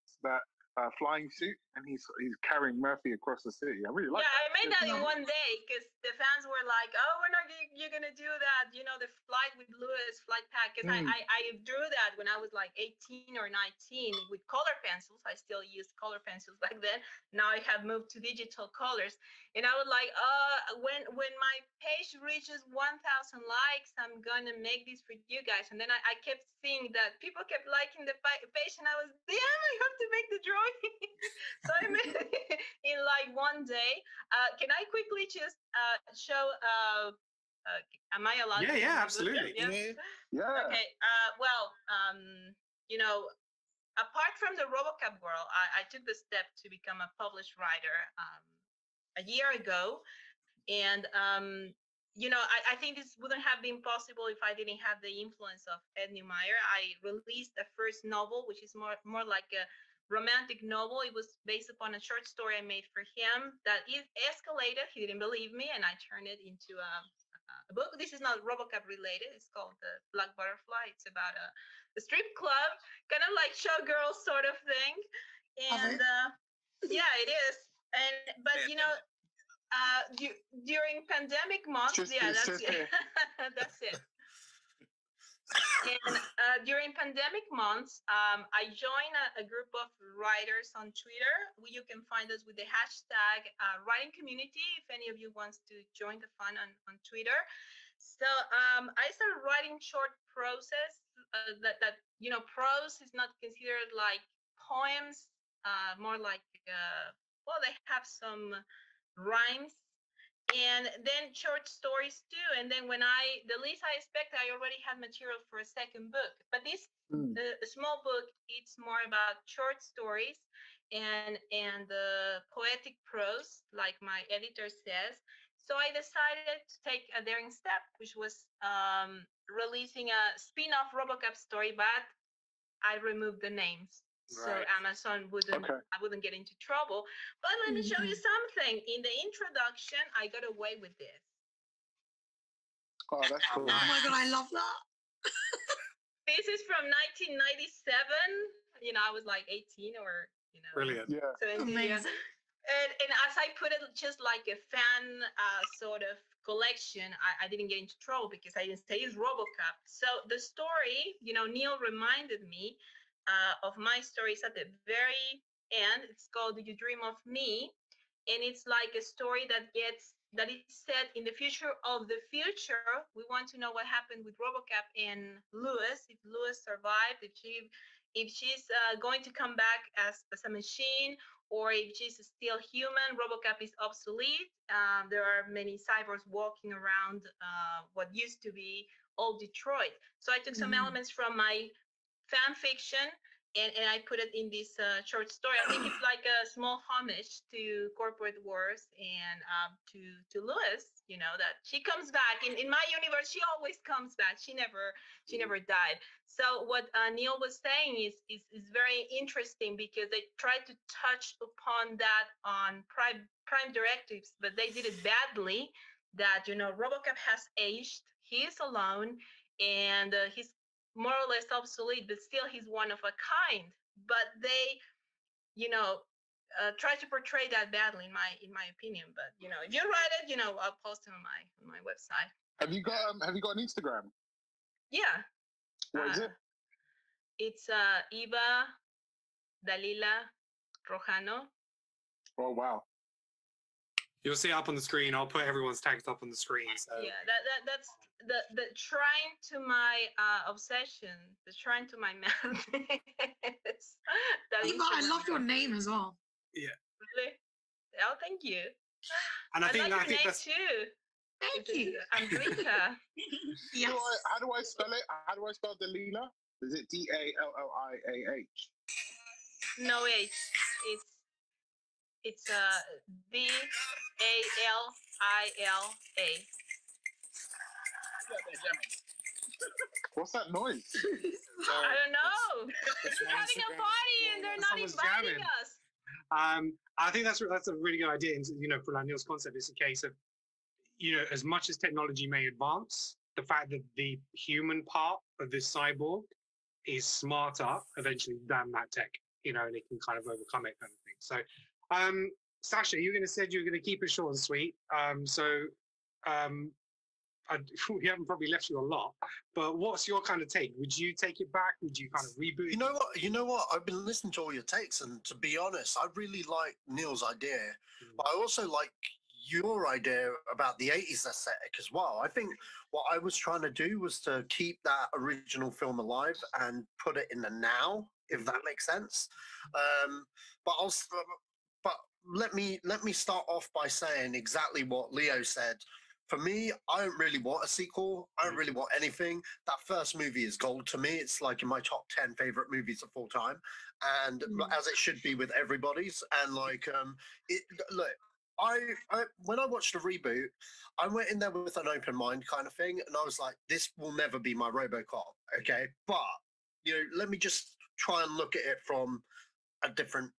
flying suit, and he's carrying Murphy across the city. I really like. Yeah, I made that in one day because the fans were like, "Oh, when are you gonna do that? The flight with Lewis flight pack." Because I drew that when I was like 18 or 19 with color pencils. I still used color pencils back then. Now I have moved to digital colors, and I was like, when my page reaches 1,000 likes, I'm gonna make this for you guys. And then I kept seeing that people kept liking the page, and I was, damn, I have to make the drawing. So I made it in like one day. Can I quickly just show? Am I allowed? Yeah, absolutely. Yeah. Okay. Apart from the Robocop world, I took the step to become a published writer a year ago, and I think this wouldn't have been possible if I didn't have the influence of Ed Neumeyer. I released a first novel, which is more like a romantic novel. It was based upon a short story I made for him that escalated. He didn't believe me, and I turned it into a book. This is not Robocop related. It's called The Black Butterfly. It's about a strip club, kind of like showgirl sort of thing. And yeah, it is. But during pandemic months, that's it. That's it. And during pandemic months, I joined a group of writers on Twitter. You can find us with the hashtag writing community if any of you wants to join the fun on Twitter. So I started writing short proses that prose is not considered like poems, more like they have some rhymes. And then short stories too. And then the least I expect, I already had material for a second book. But this small book, it's more about short stories and poetic prose, like my editor says. So I decided to take a daring step, which was releasing a spin-off Robocop story, but I removed the names. so Right. Amazon wouldn't Okay. I wouldn't get into trouble. But let me show you something. In the introduction, I got away with this. Oh, that's cool. Oh my god, I love that. This is from 1997. You know, I was like 18 or Brilliant. Yeah. 17. Yeah. Amazing. And as I put it, just like a fan sort of collection, I didn't get into trouble because I didn't say it's Robocop. So the story, Neil reminded me of my stories at the very end. It's called "Do You Dream of Me?" And it's like a story that is set in the future of the future. We want to know what happened with Robocop and Lewis. If Lewis survived, if she's going to come back as a machine, or if she's still human. Robocop is obsolete. There are many cyborgs walking around what used to be old Detroit. So I took some elements from my fan fiction and I put it in this short story. I think it's like a small homage to corporate wars and to Lewis, that she comes back. In my universe, she always comes back. She never died. So what Neil was saying is very interesting because they tried to touch upon that on Prime Directives, but they did it badly. That Robocop has aged. He is alone, and he's more or less obsolete, but still he's one of a kind. But they, try to portray that badly, in my opinion. But if you write it, I'll post it on my website. Have you got an Instagram? Yeah. What is it? It's Eva Dalila Rojano. Oh wow. You'll see it up on the screen. I'll put everyone's tags up on the screen. So Yeah, that's the shrine to my obsession, the shrine to my madness. Eva, I love your name as well. Yeah. Really? Oh, thank you. And I think like I your think name that's too. Thank you. Andrika. Yes. How do I spell it? How do I spell Dalila? Is it Dalliah? No H. It's Dalila. What's that noise? I don't know. It's We're having a party and they're not Someone's inviting jamming. us. I think that's a really good idea. And, for Neil's concept, it's a case of, as much as technology may advance, the fact that the human part of this cyborg is smarter eventually than that tech, and it can kind of overcome it, kind of thing. So, Sasha, you're going to said you're going to keep it short and sweet. We haven't probably left you a lot, but what's your kind of take? Would you take it back? Would you kind of reboot? You know what? I've been listening to all your takes, and to be honest, I really like Neil's idea, but I also like your idea about the 80s aesthetic as well. I think what I was trying to do was to keep that original film alive and put it in the now, if that makes sense. But let me start off by saying exactly what Leo said. For me, I don't really want a sequel. I don't really want anything. That first movie is gold to me. It's like in my top 10 favorite movies of all time, and as it should be with everybody's. And look, I when I watched the reboot, I went in there with an open mind kind of thing, and I was like, this will never be my Robocop, okay? But let me just try and look at it from a different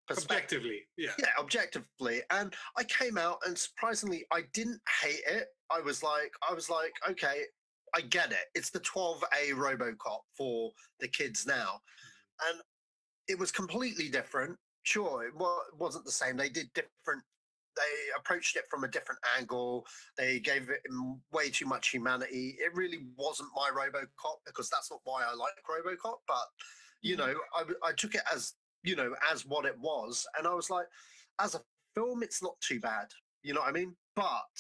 perspective. Objectively, yeah. Yeah, objectively. And I came out, and surprisingly, I didn't hate it. I was like, okay, I get it. It's the 12A Robocop for the kids now. And it was completely different. Sure, it wasn't the same. They approached it from a different angle. They gave it way too much humanity. It really wasn't my Robocop, because that's not why I like Robocop. But, I took it as, as what it was. And I was like, as a film, it's not too bad. You know what I mean? But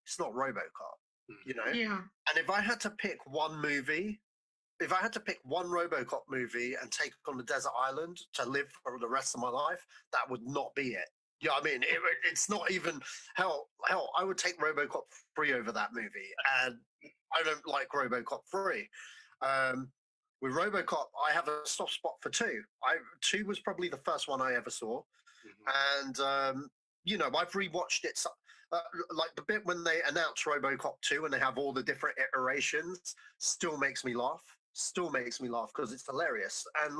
it's not Robocop, Yeah. And if I had to pick one movie, if I had to pick one Robocop movie and take on a desert island to live for the rest of my life, that would not be it. Yeah, I mean, it's not even hell. I would take RoboCop 3 over that movie, and I don't like RoboCop 3. With RoboCop, I have a soft spot for 2. 2 was probably the first one I ever saw, and I've rewatched it. Like the bit when they announce RoboCop 2 and they have all the different iterations, still makes me laugh. Still makes me laugh because it's hilarious. And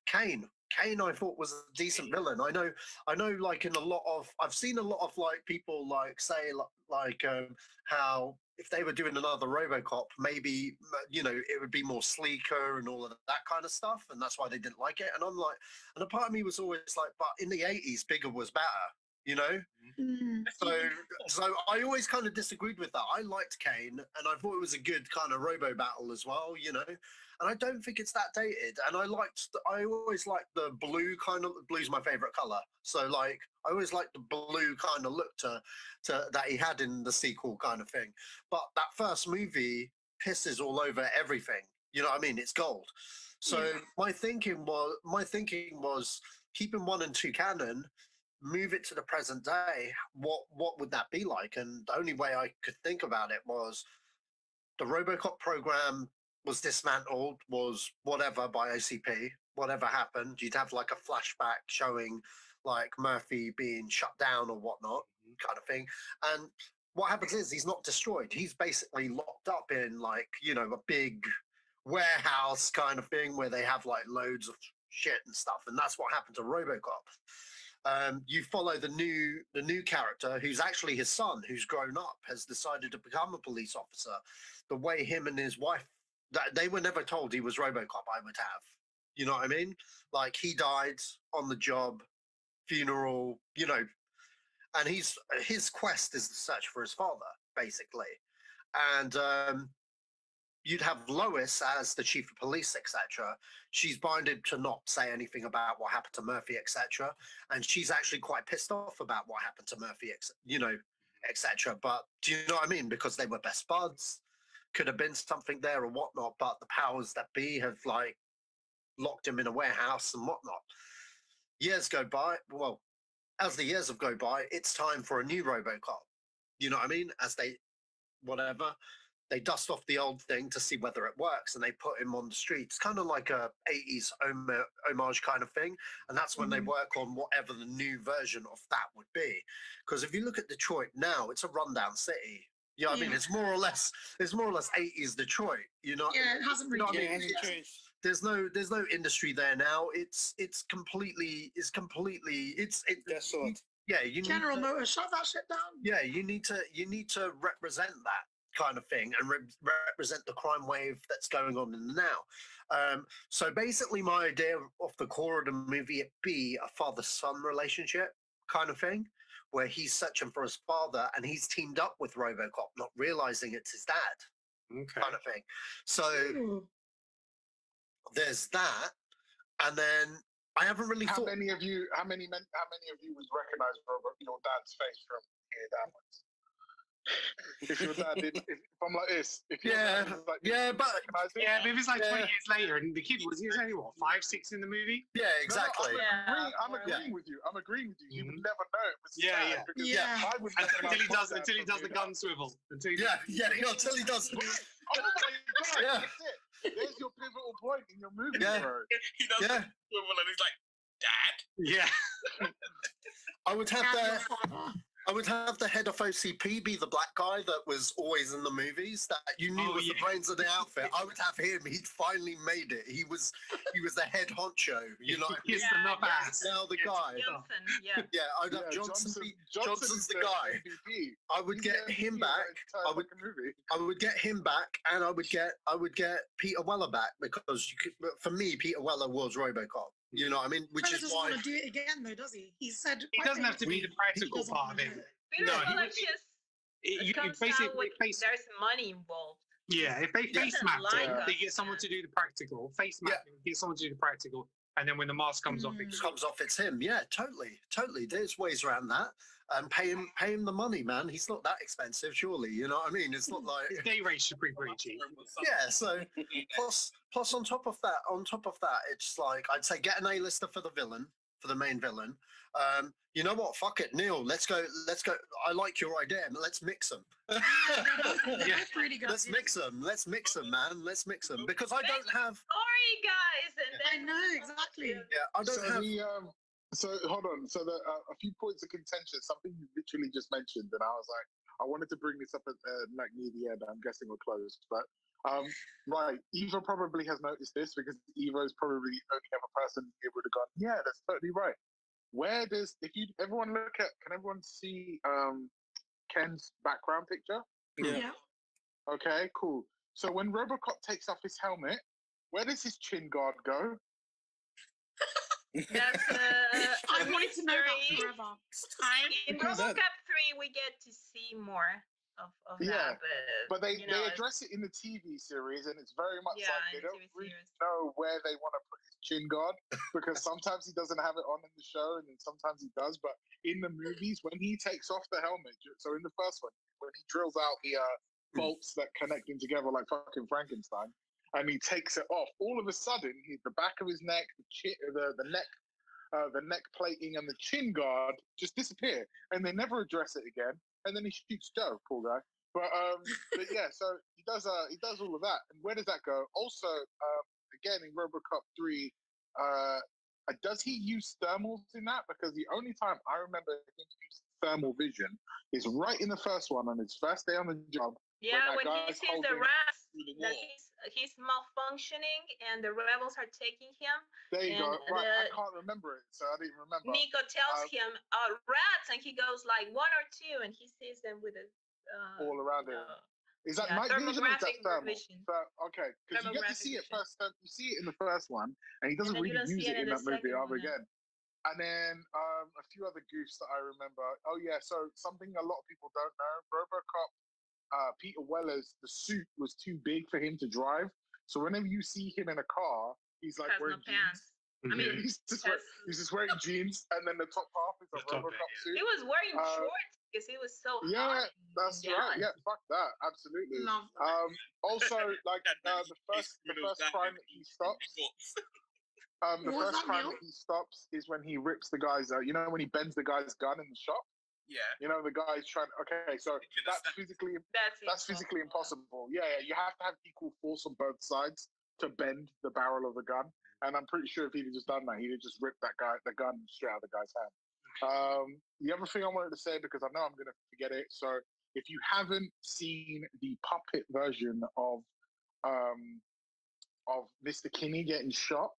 Kane. Kane, I thought was a decent villain. I know. Like in a lot of, I've seen a lot of like people like say like how if they were doing another RoboCop, maybe it would be more sleeker and all of that kind of stuff, and that's why they didn't like it. And I'm like, and a part of me was always like, but in the '80s, bigger was better. So I always kind of disagreed with that. I liked Kane, and I thought it was a good kind of robo battle as well, And I don't think it's that dated. And I always liked the blue kind of. Blue's my favorite color, so like I always liked the blue kind of look to that he had in the sequel kind of thing. But that first movie pisses all over everything. You know what I mean? It's gold. So my thinking was keeping 1 and 2 canon. Move it to the present day. What would that be like? And the only way I could think about it was the RoboCop program was dismantled, was whatever by ACP. Whatever happened, you'd have like a flashback showing like Murphy being shut down or whatnot, kind of thing. And what happens is he's not destroyed. He's basically locked up in like a big warehouse kind of thing where they have like loads of shit and stuff. And that's what happened to RoboCop. You follow the new character who's actually his son, who's grown up, has decided to become a police officer. The way him and his wife, they were never told he was RoboCop. I would have, you know what I mean? Like he died on the job, funeral, and his quest is to search for his father, basically. And you'd have Lois as the chief of police, etc. She's binded to not say anything about what happened to Murphy, etc. And she's actually quite pissed off about what happened to Murphy, etc. But do you know what I mean? Because they were best buds, could have been something there or whatnot. But the powers that be have like locked him in a warehouse and whatnot. Years go by. Well, as the years have gone by, it's time for a new RoboCop. You know what I mean? As they dust off the old thing to see whether it works, and they put him on the streets, kind of like a 80s homage kind of thing. And that's when they work on whatever the new version of that would be. Because if you look at Detroit now, it's a rundown city. You know what I mean? It's more or less 80s Detroit. You know? Yeah, it hasn't really changed. There's no industry there now. It's completely desolate. Yeah, you General Motors, shut that shit down. Yeah, you need to represent that kind of thing and represent the crime wave that's going on in the now. So basically, my idea of the core of the movie, it be a father-son relationship kind of thing, where he's searching for his father and he's teamed up with RoboCop, not realizing it's his dad, kind of thing. So there's that, and then I haven't really thought. How many of you would recognize your dad's face from here downwards? If your dad did, if I'm like this, if your dad was like this, but if it's like 20 years later and the kid was only what 5, 6 in the movie. Yeah, exactly. I'm agreeing with you. You would never know it was his dad, I would until he does the gun swivel. Until he does. Oh my God, that's it. There's your pivotal point in your movie, bro. He does the swivel and he's like, Dad? Yeah. I would have the head of OCP be the black guy that was always in the movies that you knew was the brains of the outfit. I would have him. He'd finally made it. He was the head honcho. You know, kissed enough ass. Now the guy. Johnson, yeah. I'd have Johnson. Johnson's the guy. MVP. I would get him back. I would get him back, and I would get Peter Weller back because for me, Peter Weller was RoboCop. You know what I mean? Which is doesn't why want to do it again, though, does he? He said he doesn't have to be the practical part of it. No, it comes out with there's money involved. Yeah, if they face map it, they get someone to do the practical. Face map it, get someone to do the practical, and then when the mask comes off, it's him. Yeah, totally. There's ways around that. And pay him the money, man. He's not that expensive, surely. You know what I mean? It's not like his day rates should be pretty cheap. Yeah. So plus on top of that, it's like I'd say get an A-lister for the main villain. You know what? Fuck it, Neil. Let's go. I like your idea. Let's mix them. That's pretty good. Let's mix them, man. Let's mix them because I don't have. Sorry, guys. And I know exactly. Yeah, I don't have. So hold on. So a few points of contention. Something you literally just mentioned, and I was like, I wanted to bring this up at like near the end. I'm guessing we're close, but right. Eva probably has noticed this because Eva is probably the only other person who would have gone, yeah, that's totally right. Where does everyone look at? Can everyone see Ken's background picture? Yeah. Okay, cool. So when Robocop takes off his helmet, where does his chin guard go? That's I wanted to know that forever. In Robocop 3, we get to see more of Yeah, that. but they you know, address it in the TV series, and it's very much Yeah, like they in the don't TV really series. know where they want to put his chin guard because sometimes he doesn't have it on in the show, and then sometimes he does. But in the movies, when he takes off the helmet, so in the first one, when he drills out the bolts that connect him together like fucking Frankenstein, and he takes it off, all of a sudden, the back of his neck, the neck plating, and the chin guard just disappear, and they never address it again. And then he shoots Joe, poor guy. But yeah, so he does all of that. And where does that go? Also, again in RoboCop 3, does he use thermals in that? Because the only time I remember him use thermal vision is right in the first one on his first day on the job. Yeah, when he guy's sees the holding- rats, through the that wall. he's malfunctioning and the rebels are taking him. There you and go. Right, I can't remember it, so I didn't remember. Nico tells him, rats, and he goes like 1 or 2, and he sees them with a all around it. Is that night vision or is that thermographic thermal? vision. Okay, because you get to Thermographic see it vision. first. You see it in the first one, and he doesn't then you really don't see use it it in in the that movie second ever one, no. again. And then a few other goofs that I remember. Oh yeah, so something a lot of people don't know: RoboCop, Peter Weller's the suit was too big for him to drive. So whenever you see him in a car, he's like Has no wearing pants. jeans. I mean, he's just wearing jeans, and then the top half is a RoboCop suit. he was wearing shorts because he was so Yeah, hot. that's right. Yeah, fuck that. Absolutely. Love Also, like the first crime that he stops. The What was first that, crime Neil? that he stops is when he rips the guy's. You know, when he bends the guy's gun in the shop. Yeah. You know, the guy's trying. Okay, so that's physically impossible. Yeah, you have to have equal force on both sides to bend the barrel of the gun. And I'm pretty sure if he'd just done that, he'd have just ripped the gun straight out of the guy's hand. The other thing I wanted to say, because I know I'm going to forget it. So if you haven't seen the puppet version of Mr. Kinney getting shot,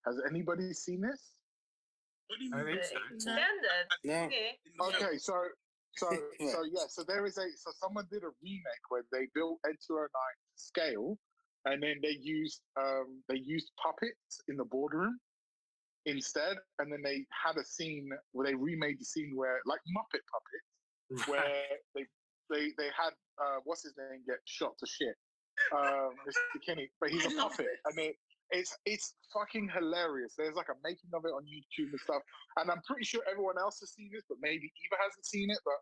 has anybody seen this? What do you I mean? think so. Extended. No. Okay. Okay, so there is so someone did a remake where they built Ed 209 to scale, and then they used puppets in the boardroom instead, and then they had a scene where they remade the scene where like Muppet puppets, where they had what's his name get shot to shit, Mr. Kinney, but he's a puppet, and it's fucking hilarious. There's like a making of it on YouTube and stuff, and I'm pretty sure everyone else has seen this, but maybe Eva hasn't seen it. But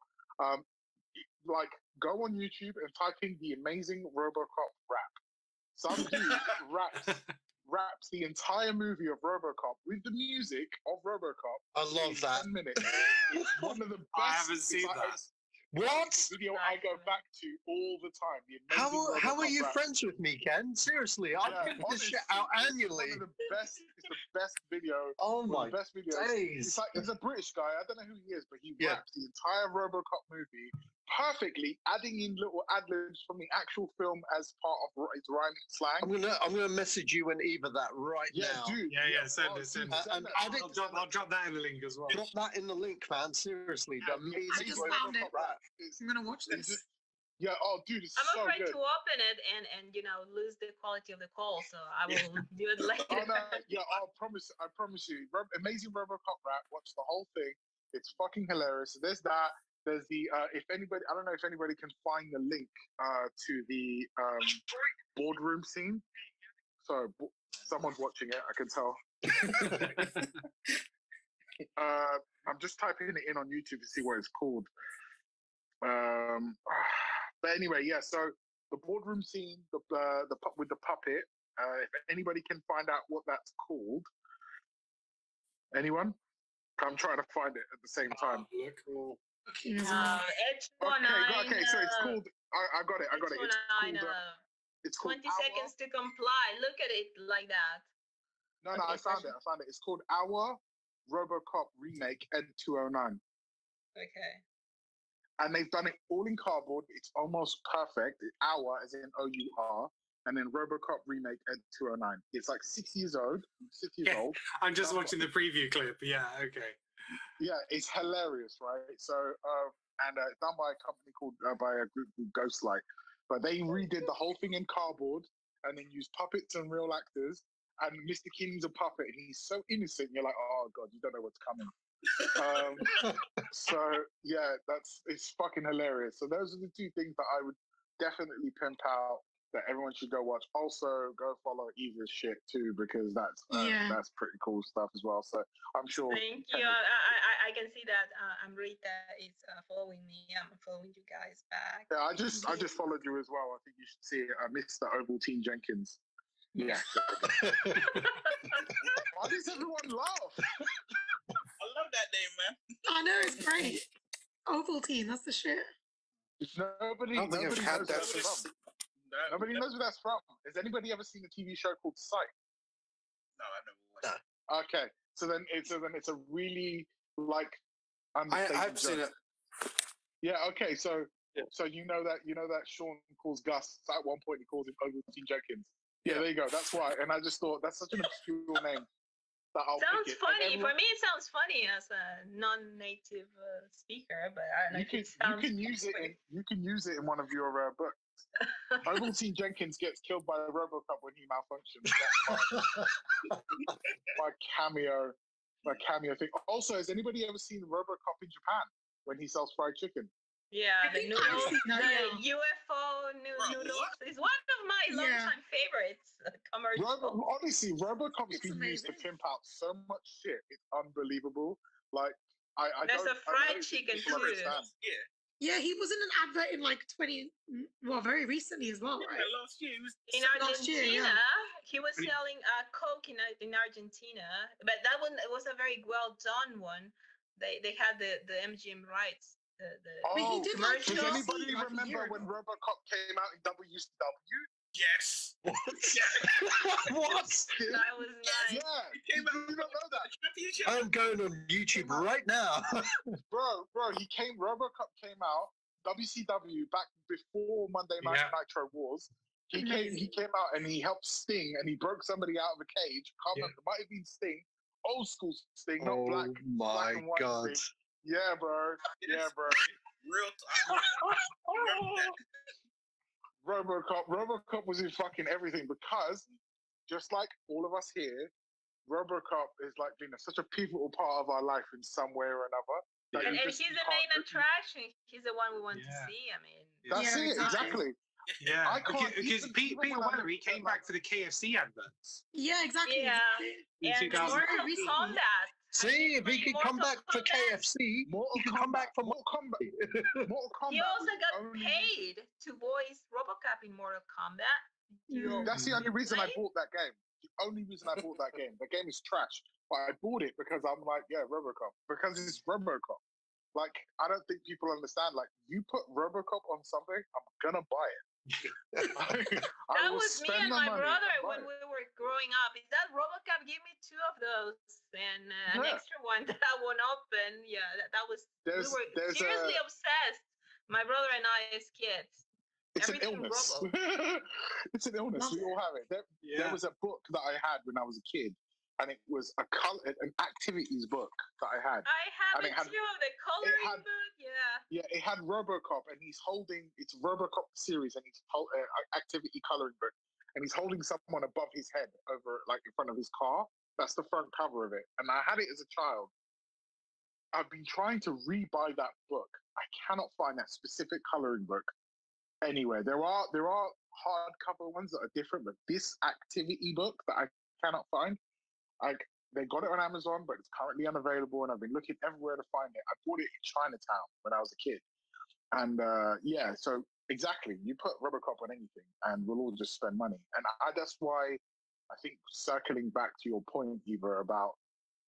like, go on YouTube and type in the amazing RoboCop rap. Some dude raps the entire movie of RoboCop with the music of RoboCop. I love in that. 10 minutes. It's one of the best. I haven't seen that. What? Video I go back to all the time. The amazing How are RoboCop you rap. friends with me, Ken? Seriously, I Yeah, put this honestly, shit out annually. It's the best video. Oh one my of the best videos. days. It's like he's a British guy. I don't know who he is, but he Yeah. raps the entire RoboCop movie perfectly, adding in little ad-libs from the actual film as part of his rhyming slang. I'm gonna message you and Eva that right Yeah, now. dude. Yeah, send it. dude, And that. add it. I'll drop that in the link as well. Drop that in the link, man. Seriously, the amazing I just found it. RoboCop rap. I'm gonna watch this. Yeah. Oh, dude, it's I'm so afraid good. to open it and lose the quality of the call, so I will do it later. Oh no, yeah, I promise you. Amazing RoboCop rap. Watch the whole thing. It's fucking hilarious. There's that. There's the if anybody, I don't know if anybody can find the link to the boardroom scene. So someone's watching it. I can tell. I'm just typing it in on YouTube to see what it's called. But anyway, yeah. So the boardroom scene, the with the puppet. If anybody can find out what that's called, anyone? I'm trying to find it at the same time. Okay, Okay, so it's called. I got it. It's called 20 seconds to comply. Look at it like that. No, Okay, I found it. It's called Our RoboCop Remake Ed 209. Okay. and they've done it all in cardboard. It's almost perfect. Hour as in OUR, and then RoboCop remake at 209. It's like 6 years old. 6 years old. I'm just watching the preview clip. Yeah, okay. Yeah, it's hilarious, right? So, and done by a company called by a group called Ghostlight, but they redid the whole thing in cardboard and then used puppets and real actors. And Mr. King's a puppet, and he's so innocent. You're like, oh god, you don't know what's coming. So yeah, it's fucking hilarious. So those are the two things that I would definitely pimp out that everyone should go watch. Also, go follow Eva's shit too, because that's pretty cool stuff as well. So I'm sure. Thank you. I can see that Amrita is following me. I'm following you guys back. Yeah, I just followed you as well. I think you should see it. Mr. Ovaltine Jenkins. Yeah. Why does everyone laugh? I love that name, man. I know, it's great. Ovaltine, that's the shit. Nobody knows where that's from. Nobody knows where that's from. Has anybody ever seen a TV show called Psych? No, I've never watched it. Okay, so then it's a really like I've seen it. Yeah. Okay. So you know that Sean calls Gus at one point. He calls him Ovaltine Jenkins. Yeah, there you go. That's why. And I just thought that's such an obscure name. Sounds funny. For me, it sounds funny as a non-native speaker, but I don't know. You can use it. You can use it in one of your books. Ovaltine Jenkins gets killed by Robocop when he malfunctions. My cameo thing. Also, has anybody ever seen Robocop in Japan when he sells fried chicken? Yeah, the noodles, the UFO noodles is one of my long-time favorites commercials. Honestly, Robocop's been used to pimp out so much shit. It's unbelievable. Like, there's a fried chicken too. Yeah, he was in an advert in very recently as well, right? Last year, in Argentina, he was selling Coke in Argentina, but that one was a very well done one. They had the MGM rights. Does anybody remember when Robocop came out in WCW? Yes. What? That was nice. Yeah. You don't know that. I'm going on YouTube right now. Bro, Robocop came out, WCW, back before Monday Night Nitro Wars. He came out and he helped Sting and he broke somebody out of a cage. It might have been Sting. Old school Sting, not black. Oh my and white god. Sting. Yeah, bro. Yeah, bro. Robocop was in fucking everything because, just like all of us here, Robocop is like being such a pivotal part of our life in some way or another. And he's the main attraction. He's the one we want to see. I mean, that's it, exactly. Yeah, because Peter Weller, he came back for the KFC adverts. Yeah, exactly. Yeah, and Mortal Kombat. See, if he could come back for KFC, he could come back for Mortal Kombat. He also got paid to voice Robocop in Mortal Kombat. That's the only reason I bought that game. The only reason I bought that game. The game is trash, but I bought it because I'm like, yeah, Robocop. Because it's Robocop. Like, I don't think people understand. Like, you put Robocop on something, I'm gonna buy it. That was me and my brother when we were growing up. Is that Robocop? Give me 2 of those and an extra one that I won't open. Yeah, that was. We were seriously obsessed. My brother and I as kids. It's an illness. It's an illness. We all have it. There was a book that I had when I was a kid, and it was an activities book that I had. I have it too. The coloring book. Yeah, it had Robocop, and he's holding it's Robocop series, and he's activity coloring book, and he's holding someone above his head over like in front of his car. That's the front cover of it, and I had it as a child. I've been trying to re-buy that book. I cannot find that specific coloring book anywhere. There are hardcover ones that are different, but this activity book that I cannot find, they got it on Amazon, but it's currently unavailable, and I've been looking everywhere to find it. I bought it in Chinatown when I was a kid, and so exactly, you put Robocop on anything, and we'll all just spend money, and that's why I think circling back to your point, Eva, about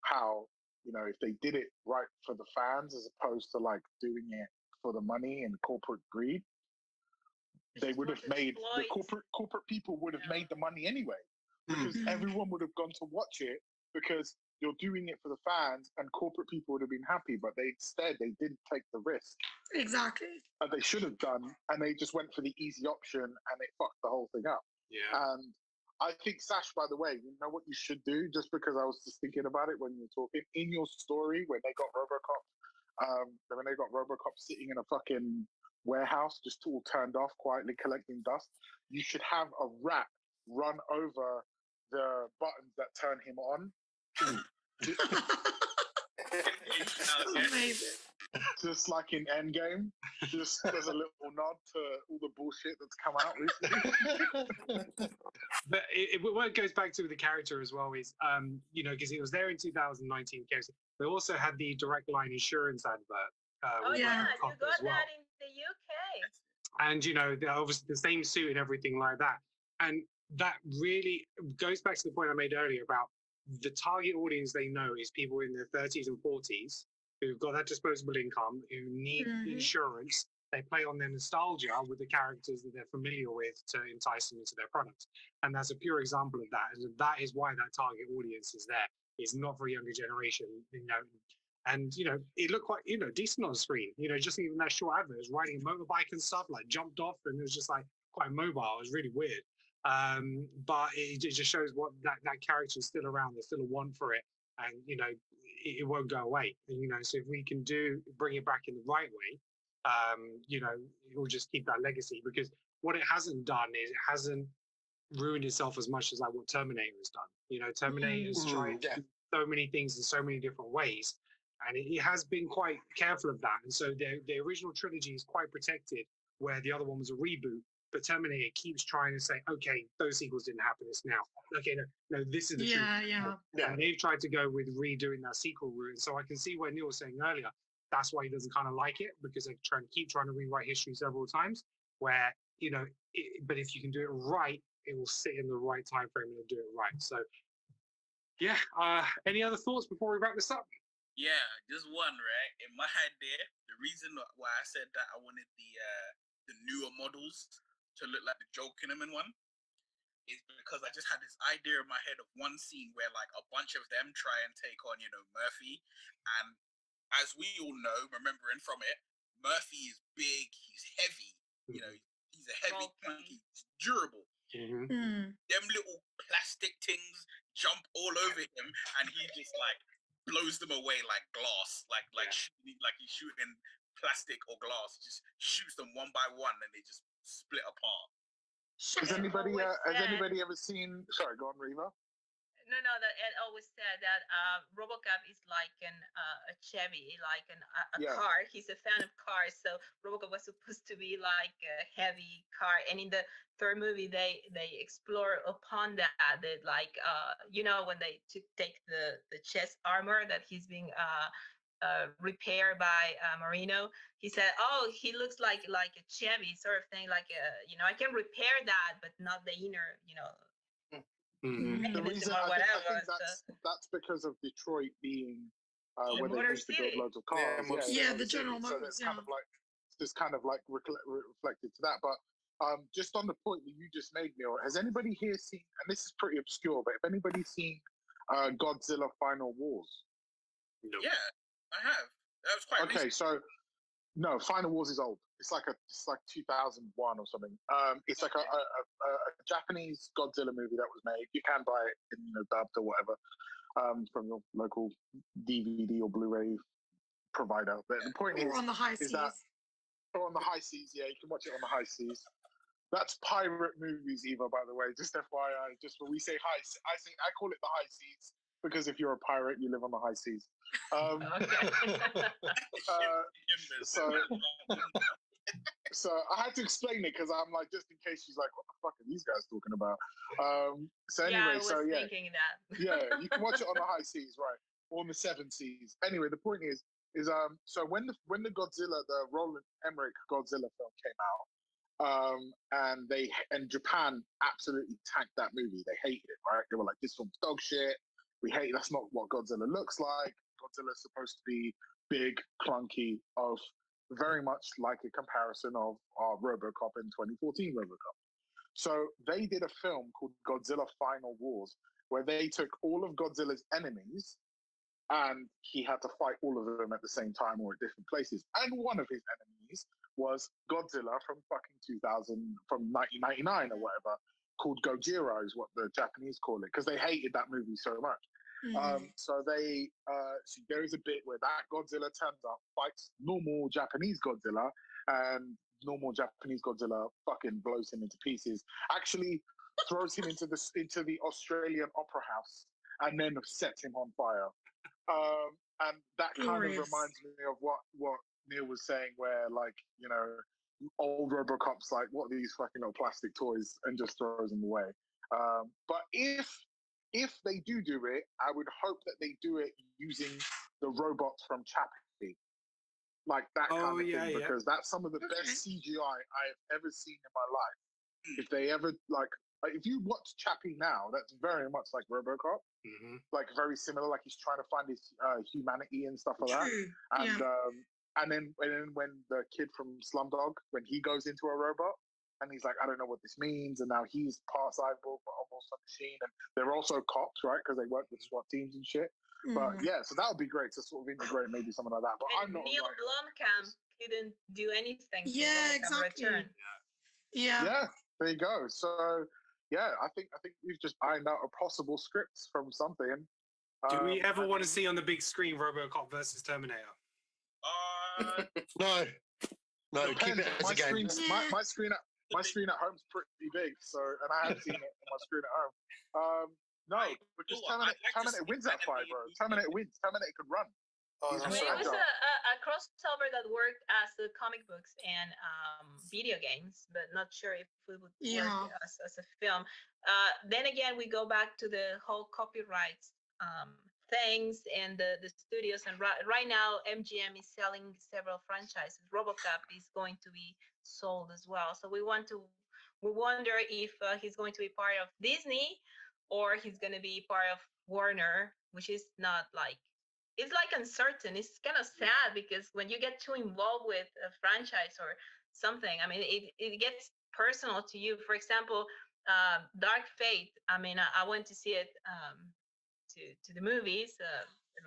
how if they did it right for the fans as opposed to like doing it for the money and corporate greed, they would have made the corporate people would have made the money anyway, because everyone would have gone to watch it because you're doing it for the fans, and corporate people would have been happy, but instead they didn't take the risk. Exactly. And they should have done, and they just went for the easy option, and it fucked the whole thing up. Yeah. And I think, Sash, by the way, you know what you should do, just because I was just thinking about it when you were talking, in your story, when they got Robocop sitting in a fucking warehouse, just all turned off, quietly collecting dust, you should have a rat run over the buttons that turn him on. Amazing. Just like in Endgame, just as a little nod to all the bullshit that's come out recently. But what it goes back to the character as well is, you know, because it was there in 2019. They also had the Direct Line insurance advert. Oh with yeah, Robocop you got as well. that in the UK. And you know, they're obviously the same suit and everything like that. And that really goes back to the point I made earlier about the target audience they know is people in their 30s and 40s who've got that disposable income, who need insurance. They play on their nostalgia with the characters that they're familiar with to entice them into their products. And that's a pure example of that. And that is why that target audience is there. It's not for a younger generation, you know. And, you know, it looked quite, you know, decent on the screen. You know, just even that short advert, was riding a motorbike and stuff, like jumped off, and it was just like quite mobile. It was really weird. But it just shows what that character is still around. There's still a want for it. And, you know, it won't go away. And, you know, so if we can bring it back in the right way, you know, it will just keep that legacy. Because what it hasn't done is it hasn't ruined itself as much as like what Terminator has done. You know, Terminator's tried so many things in so many different ways. And it has been quite careful of that. And so the original trilogy is quite protected, where the other one was a reboot. But Terminator keeps trying to say, okay, those sequels didn't happen. It's now. Okay, no, this is the truth. And they've tried to go with redoing that sequel route. So I can see where Neil was saying earlier, that's why he doesn't kind of like it, because they keep trying to rewrite history several times. Where, you know, but if you can do it right, it will sit in the right time frame and do it right. So, yeah. Any other thoughts before we wrap this up? Yeah, just one, right? In my head there, the reason why I said that I wanted the newer models to look like the Joel Kinnaman one is because I just had this idea in my head of one scene where like a bunch of them try and take on, you know, Murphy. And as we all know, remembering from it, Murphy is big, he's heavy, you know, he's a heavy monkey, he's durable. Them little plastic things jump all over him and he just like blows them away like glass, like he's shooting plastic or glass. He just shoots them one by one, and they just split apart. Has anybody ever seen? Sorry, go on, Reva. No, that Ed always said that Robocop is like a Chevy, like a car. He's a fan of cars, so Robocop was supposed to be like a heavy car. And in the third movie, they explore upon that like you know, when they take the chest armor that he's being repaired by Marino, he said, "Oh, he looks like a Chevy sort of thing. Like you know, I can repair that, but not the inner, you know." The reason I think that's because of Detroit being where they used to build loads of cars. The General Motors. So it's kind of like reflected to that. But just on the point that you just made, Neil, has anybody here seen? And this is pretty obscure, but if anybody's seen Godzilla Final Wars? No. Yeah, I have. That was quite recent. So no, Final Wars is old. It's like 2001 or something. It's like a Japanese Godzilla movie that was made. You can buy it in, you know, dubbed or whatever, from your local DVD or Blu-ray provider. But the point is, on the high seas. Or on the high seas, yeah, you can watch it on the high seas. That's pirate movies, Eva, by the way. Just FYI, just when we say I call it the high seas because if you're a pirate, you live on the high seas. So I had to explain it because I'm like, just in case she's like, what the fuck are these guys talking about? So anyway, I was thinking that. Yeah, you can watch it on the high seas, right? Or on the seven seas. Anyway, the point is so when the Godzilla, the Roland Emmerich Godzilla film came out, and Japan absolutely tanked that movie. They hated it, right? They were like, this film's dog shit. We hate. That's not what Godzilla looks like. Godzilla's supposed to be big, clunky, of very much like a comparison of our Robocop in 2014 Robocop. So they did a film called Godzilla Final Wars, where they took all of Godzilla's enemies and he had to fight all of them at the same time or at different places. And one of his enemies was Godzilla from fucking 1999 or whatever, called Gojira is what the Japanese call it, because they hated that movie so much. So they, so there is a bit where that Godzilla turns up, fights normal Japanese Godzilla, and normal Japanese Godzilla fucking blows him into pieces. Actually, throws him into the Australian Opera House, and then sets him on fire. And that kind of reminds me of what Neil was saying, where like, you know, old Robocop's like, what are these fucking little plastic toys, and just throws them away. But if they do it, I would hope that they do it using the robots from Chappie, like that kind of thing, because that's some of the best CGI I've ever seen in my life. If they ever if you watch Chappie now, that's very much like Robocop, like very similar. Like he's trying to find his humanity and stuff like that. And then when the kid from Slumdog, when he goes into a robot and he's like, I don't know what this means, and now he's part cyborg but almost a machine, and they're also cops, right? Because they work with SWAT teams and shit. But yeah, so that would be great to sort of integrate maybe something like that. But and Neil Blomkamp couldn't do anything. Yeah, exactly. Return. Yeah, there you go. So yeah, I think we've just ironed out a possible script from something. Do we ever want to see on the big screen Robocop versus Terminator? No, keep it as a game. My screen at home's pretty big, so, and I have seen it on my screen at home. No, because Terminator wins that fight, bro. Terminator wins. Terminator could run. I mean, it was a crossover that worked as the comic books and video games, but not sure if it would work as a film. Then again, we go back to the whole copyright things and the studios. And right now, MGM is selling several franchises. Robocop is going to be sold as well. So we wonder if he's going to be part of Disney or he's going to be part of Warner, which is not like, it's like uncertain. It's kind of sad because when you get too involved with a franchise or something, I mean, it gets personal to you. For example, Dark Fate. I mean, I went to see it to the movies, the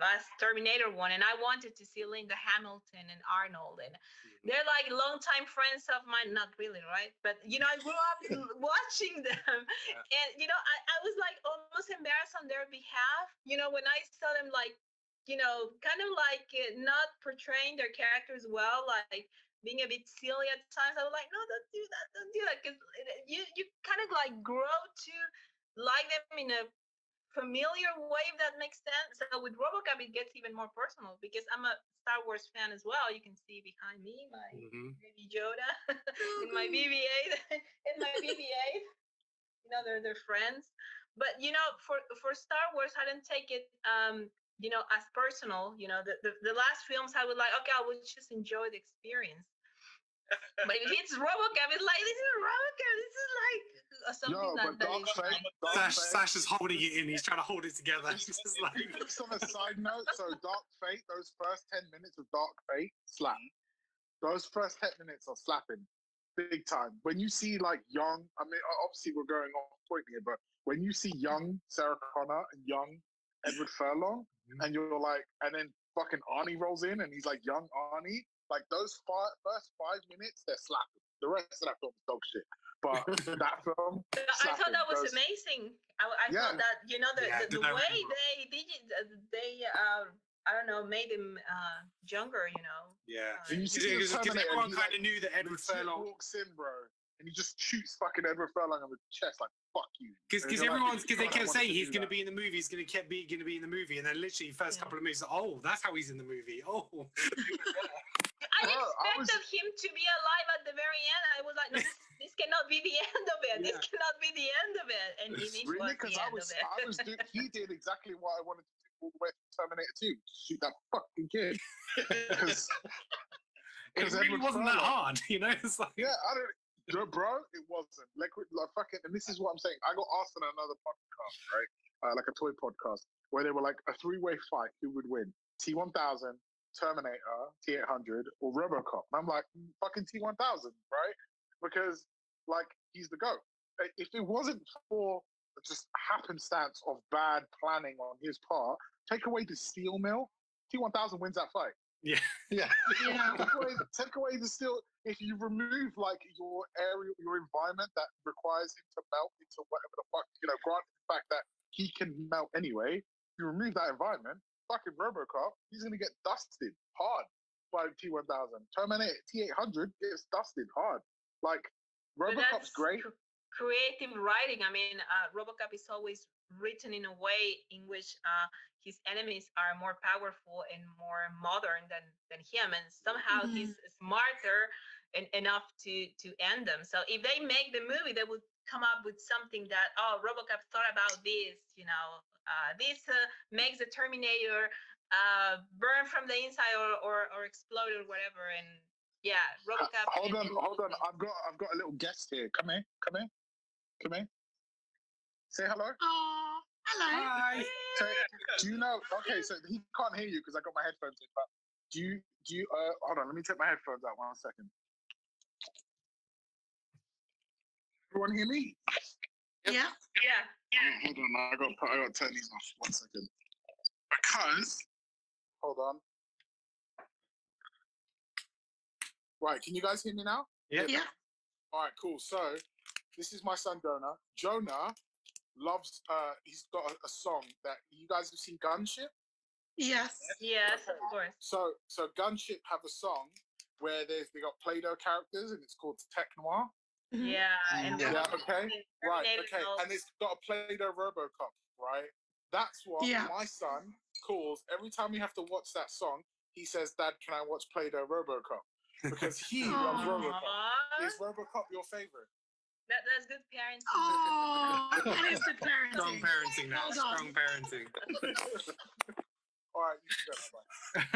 last Terminator one, and I wanted to see Linda Hamilton and Arnold, and they're like longtime friends of mine. Not really, right? But you know, I grew up watching them, and you know, I was like almost embarrassed on their behalf. You know, when I saw them like, you know, kind of like not portraying their characters well, like being a bit silly at times. I was like, no, don't do that, because you kind of like grow to like them in a familiar way, if that makes sense. So with Robocop, it gets even more personal because I'm a Star Wars fan as well. You can see behind me my baby Yoda and my BB-8 and my BB-8. You know, they're friends. But you know, for Star Wars, I didn't take it you know, as personal. You know, the last films I would like, okay, I would just enjoy the experience. But if it's Robocop, it's like, this is Robocop. This is like something Sasha's holding it in. He's trying to hold it together. Just on a side note, so Dark Fate, those first 10 minutes of Dark Fate slap. Those first 10 minutes are slapping big time. When you see like young, I mean, obviously we're going off point here, but when you see young Sarah Connor and young Edward Furlong, and you're like, and then fucking Arnie rolls in and he's like young Arnie, like those first 5 minutes, they're slapping. The rest of that film is dog shit. But that film, I thought that was amazing. I thought that, you know, the way they I don't know, made him younger, you know. Yeah. Because everyone kind of knew that Edward Furlong walks in, bro, and he just shoots fucking Edward Furlong on the chest like, fuck you. Because they kept saying he's going to be in the movie, he's going to be in the movie, and then literally first couple of movies, oh, that's how he's in the movie. Oh. I expected him to be alive at the very end. I was like, no, this cannot be the end of it. This cannot be the end of it. And it really, was the end of it. He did exactly what I wanted to do all the way to Terminator 2. Shoot that fucking kid. It really wasn't that hard, you know? It's like... Yeah, bro, it wasn't. Like fucking, and this is what I'm saying. I got asked on another podcast, right? Like a toy podcast, where they were like a 3-way fight. Who would win? T-1000, Terminator, T-800, or Robocop? And I'm like, fucking T-1000, right? Because like he's the GOAT. If it wasn't for just happenstance of bad planning on his part. Take away the steel mill, T-1000 wins that fight. Yeah. Yeah. Take away the steel. If you remove like your area, your environment that requires him to melt into whatever the fuck, granted the fact that he can melt anyway, you remove that environment, fucking Robocop, he's gonna get dusted hard by T-1000. Terminator T-800 gets dusted hard. Like, Robocop's great. Creative writing. I mean, Robocop is always written in a way in which his enemies are more powerful and more modern than him, and somehow he's smarter enough to end them. So if they make the movie, they would come up with something that, oh, Robocop thought about this. This makes the Terminator burn from the inside or explode or whatever. And yeah, Robocop. Hold on. I've got a little guest here. Come here. Say hello. Oh, hello. Hi. So, do you know? Okay, so he can't hear you because I got my headphones in. But do you? Hold on. Let me take my headphones out 1 second. Everyone hear me? Yeah. Hold on. I got to turn these off 1 second. Because. Hold on. Right. Can you guys hear me now? Yeah. All right. Cool. So. This is my son, Jonah. Jonah loves, he's got a song that, you guys have seen Gunship? Yes, of course. So Gunship have a song where they got Play-Doh characters and it's called Tech Noir. Yeah. And okay. Right, okay. And it's got a Play-Doh Robocop, right? That's what my son calls, every time we have to watch that song, he says, Dad, can I watch Play-Doh Robocop? Because he loves Robocop. Is Robocop your favorite? That's good parenting. Oh, that is good parenting. Strong parenting now. Strong parenting. All right, you can go.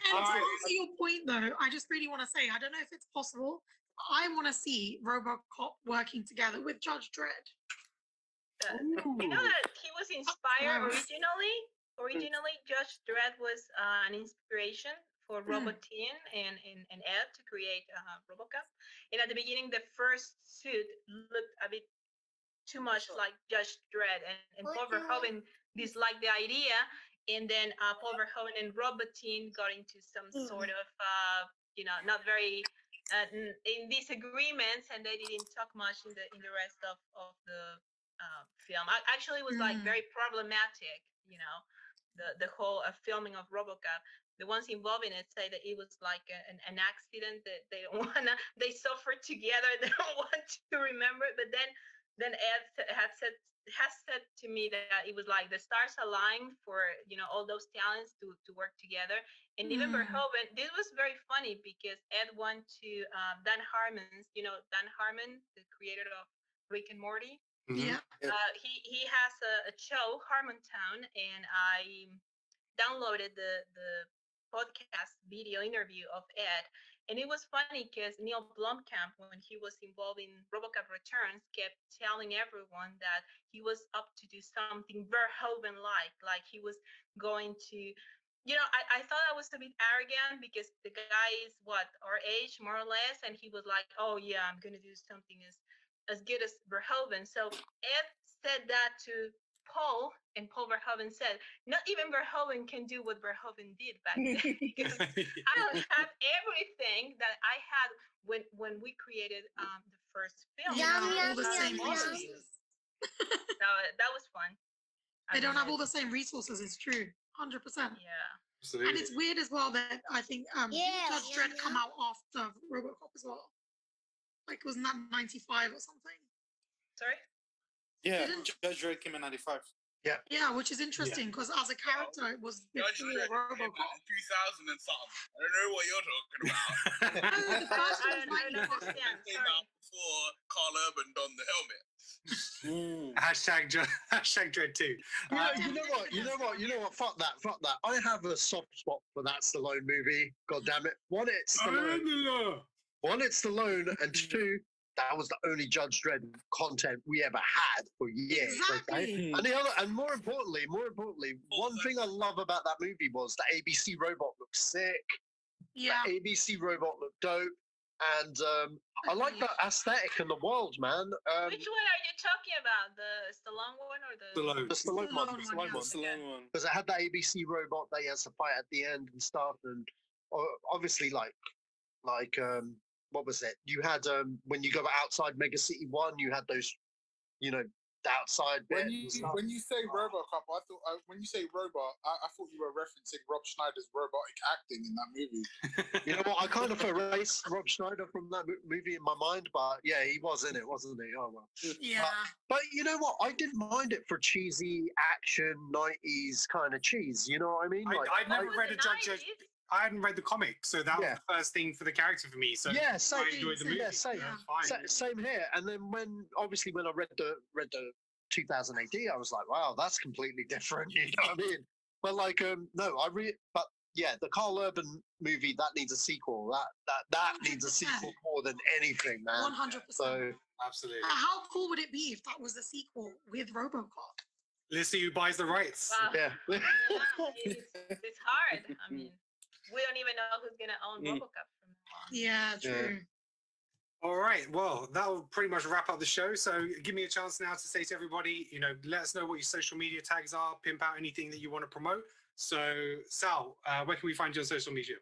And to answer your point, though, I just really want to say, I don't know if it's possible. I want to see Robocop working together with Judge Dredd. You know that he was inspired originally? Originally, Judge Dredd was an inspiration for Robotin and Ed to create Robocop. And at the beginning, the first suit looked a bit too much like Judge Dredd, and Paul Verhoeven disliked the idea. And then Paul Verhoeven and Robotin got into some sort of, not very in disagreements, and they didn't talk much in the rest of the film. Actually, it was like very problematic, the whole filming of Robocop. The ones involved in it say that it was like an accident, that they don't they suffered together, they don't want to remember it. But then Ed has said to me that it was like the stars aligned for all those talents to work together. And even Verhoeven, this was very funny because Ed went to Dan Harmon's, Dan Harmon, the creator of Rick and Morty. Yeah. He has a show, Harmontown, and I downloaded the podcast video interview of Ed, and it was funny because Neil Blomkamp, when he was involved in Robocop Returns, kept telling everyone that he was up to do something Verhoeven-like he was going to, I thought I was a bit arrogant because the guy is our age more or less, and he was like, oh yeah, I'm gonna do something as good as Verhoeven. So Ed said that to Paul, and Paul Verhoeven said, not even Verhoeven can do what Verhoeven did back then, because I don't have everything that I had when we created the first film. All the same resources. So that was fun. They don't have all the same resources, it's true. 100%. Yeah. Absolutely. And it's weird as well that I think Judge Dredd come out after Robocop as well. Like, wasn't that 95 or something? Sorry? Yeah, Judge Dredd came in 95. Yeah, which is interesting because as a character, it was before Robocop. 2000 and something. I don't know what you're talking about. The first I one don't was 95. Came out before Carl Urban donned the helmet. Hashtag Dredd 2. You know what? Fuck that. I have a soft spot for that Stallone movie. God damn it. One, it's Stallone, and two, that was the only Judge Dredd content we ever had for years. Exactly. Okay? And more importantly, one thing I love about that movie was the ABC robot looked sick. Yeah. The ABC robot looked dope. And I like that aesthetic in the world, man. Which one are you talking about? The Stallone one or the The Stallone one. Stallone one, yeah. Stallone one. Because it had that ABC robot that he has to fight at the end and stuff, and obviously like what was it? You had when you go outside Mega City 1, you had those, you know, the outside bit. When you say Robocop, I thought when you say robot, I thought you were referencing Rob Schneider's robotic acting in that movie. You know what? I kind of erased Rob Schneider from that movie in my mind, but yeah, he was in it, wasn't he? Oh well. Yeah. But you know what? I didn't mind it for cheesy action '90s kind of cheese. You know what I mean? I'd never read a Judge. I hadn't read the comic, so that was the first thing for the character for me. So yeah, same, I enjoyed the movie. Yeah, same, same here. And then when I read the 2000 AD, I was like, wow, that's completely different. You know what I mean? But like, no, but yeah, the Carl Urban movie that needs a sequel. That needs a sequel more than anything, man. 100%. So absolutely. How cool would it be if that was a sequel with Robocop? Let's see who buys the rights. Wow. Yeah. It's hard. I mean, we don't even know who's gonna own Robocop from now on. Yeah, true. All right. Well, that will pretty much wrap up the show. So give me a chance now to say to everybody, let us know what your social media tags are, pimp out anything that you want to promote. So Sal, where can we find you on social media?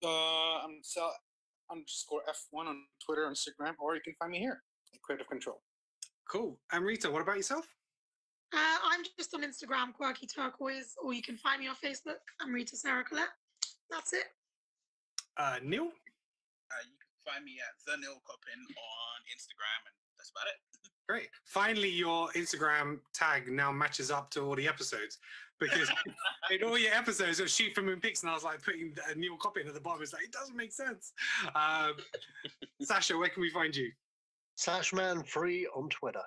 I'm Sal _F1 on Twitter and Instagram, or you can find me here at Creative Control. Cool. And Rita, what about yourself? I'm just on Instagram, Quirky Turquoise, or you can find me on Facebook. I'm Rita Sarah Collette. That's it. Neil? You can find me at The Neil Coppin on Instagram, and that's about it. Great. Finally, your Instagram tag now matches up to all the episodes, because in all your episodes of Shoot from Moon Pics, and I was like putting Neil Coppin at the bottom. It's like, it doesn't make sense. Sasha, where can we find you? Slashman3 on Twitter.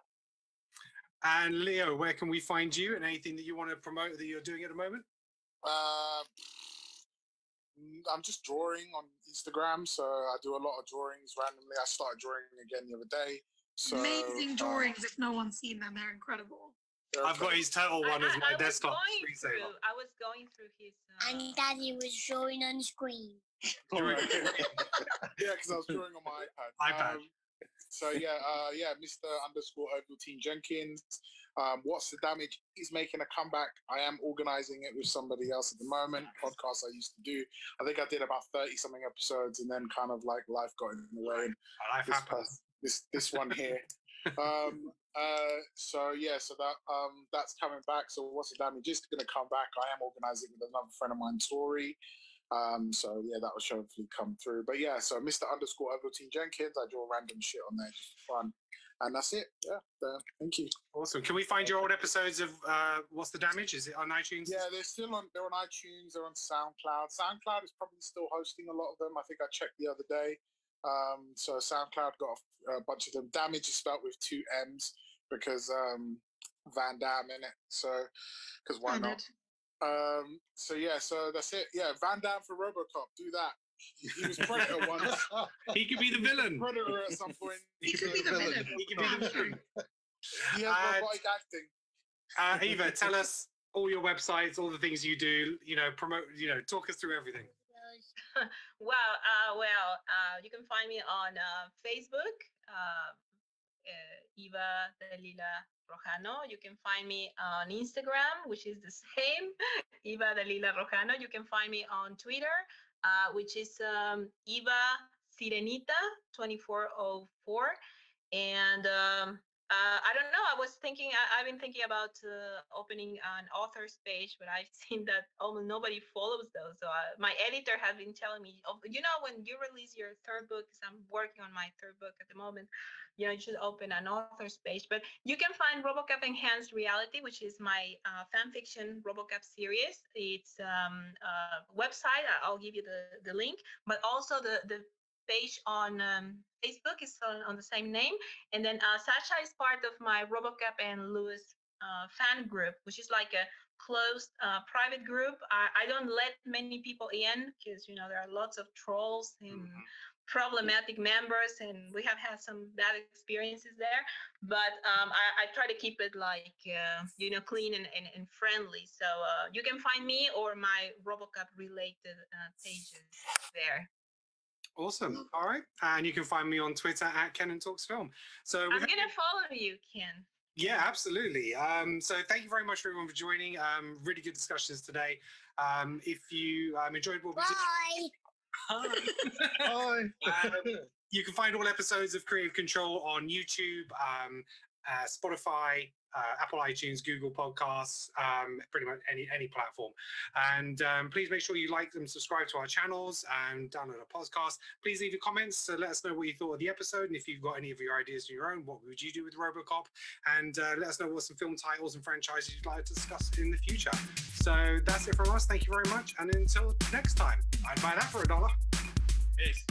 And Leo, where can we find you and anything that you want to promote that you're doing at the moment? I'm just drawing on Instagram, so I do a lot of drawings randomly. I started drawing again the other day. So, amazing drawings. If no one's seen them, they're incredible. I've got his total one as my desktop screensaver. I was going through his. And Daddy was showing on screen. Yeah, because I was drawing on my iPad. So Mr. _Ovaltine Jenkins. What's the Damage? He's making a comeback. I am organizing it with somebody else at the moment. Podcast I used to do. I think I did about 30 something episodes, and then kind of like life got in the way. And this one here. So that's coming back. So What's the Damage is going to come back. I am organizing with another friend of mine, Tori. That will hopefully come through. But yeah, so Mr. _Ovaltine Jenkins, I draw random shit on there just for fun. And that's it. Yeah, thank you. Awesome. Can we find your old episodes of What's the Damage? Is it on iTunes? Yeah, they're on iTunes, they're on SoundCloud. SoundCloud is probably still hosting a lot of them. I think I checked the other day. So SoundCloud got a bunch of them. Damage is spelled with 2 M's because Van Damme in it. So, because why not? So that's it. Yeah, Van Damme for Robocop. Do that. He was Predator once. He could be the villain. Predator at some point. He could be the villain. He could be the villain. He has robotic acting. Eva, tell us all your websites, all the things you do. Promote. Talk us through everything. You can find me on Facebook, Eva Dalila Rojano. You can find me on Instagram, which is the same, Eva Dalila Rojano. You can find me on Twitter, which is Eva Sirenita 2404. And I don't know. I've been thinking about opening an author's page, but I've seen that almost nobody follows those. So my editor has been telling me, when you release your third book, because I'm working on my third book at the moment, you should open an author's page. But you can find Robocop Enhanced Reality, which is my fan fiction Robocop series. It's a website. I'll give you the link, but also the page on Facebook is on the same name. And then Sasha is part of my Robocop and Lewis fan group, which is like a closed private group. I don't let many people in because, there are lots of trolls and problematic members, and we have had some bad experiences there. But I try to keep it like, clean and friendly. So you can find me or my Robocop related pages there. Awesome. All right. And you can find me on Twitter at Kenan Talks Film. So I'm going to follow you, Ken. Yeah, absolutely. So thank you very much for everyone for joining. Really good discussions today. If you enjoyed what we did. Hi. You can find all episodes of Creative Control on YouTube, Spotify, Apple iTunes, Google Podcasts, pretty much any platform. And please make sure you like and subscribe to our channels and download our podcast. Please leave your comments to let us know what you thought of the episode. And if you've got any of your ideas of your own, what would you do with Robocop? And let us know what some film titles and franchises you'd like to discuss in the future. So that's it from us. Thank you very much. And until next time, I'd buy that for $1. Peace.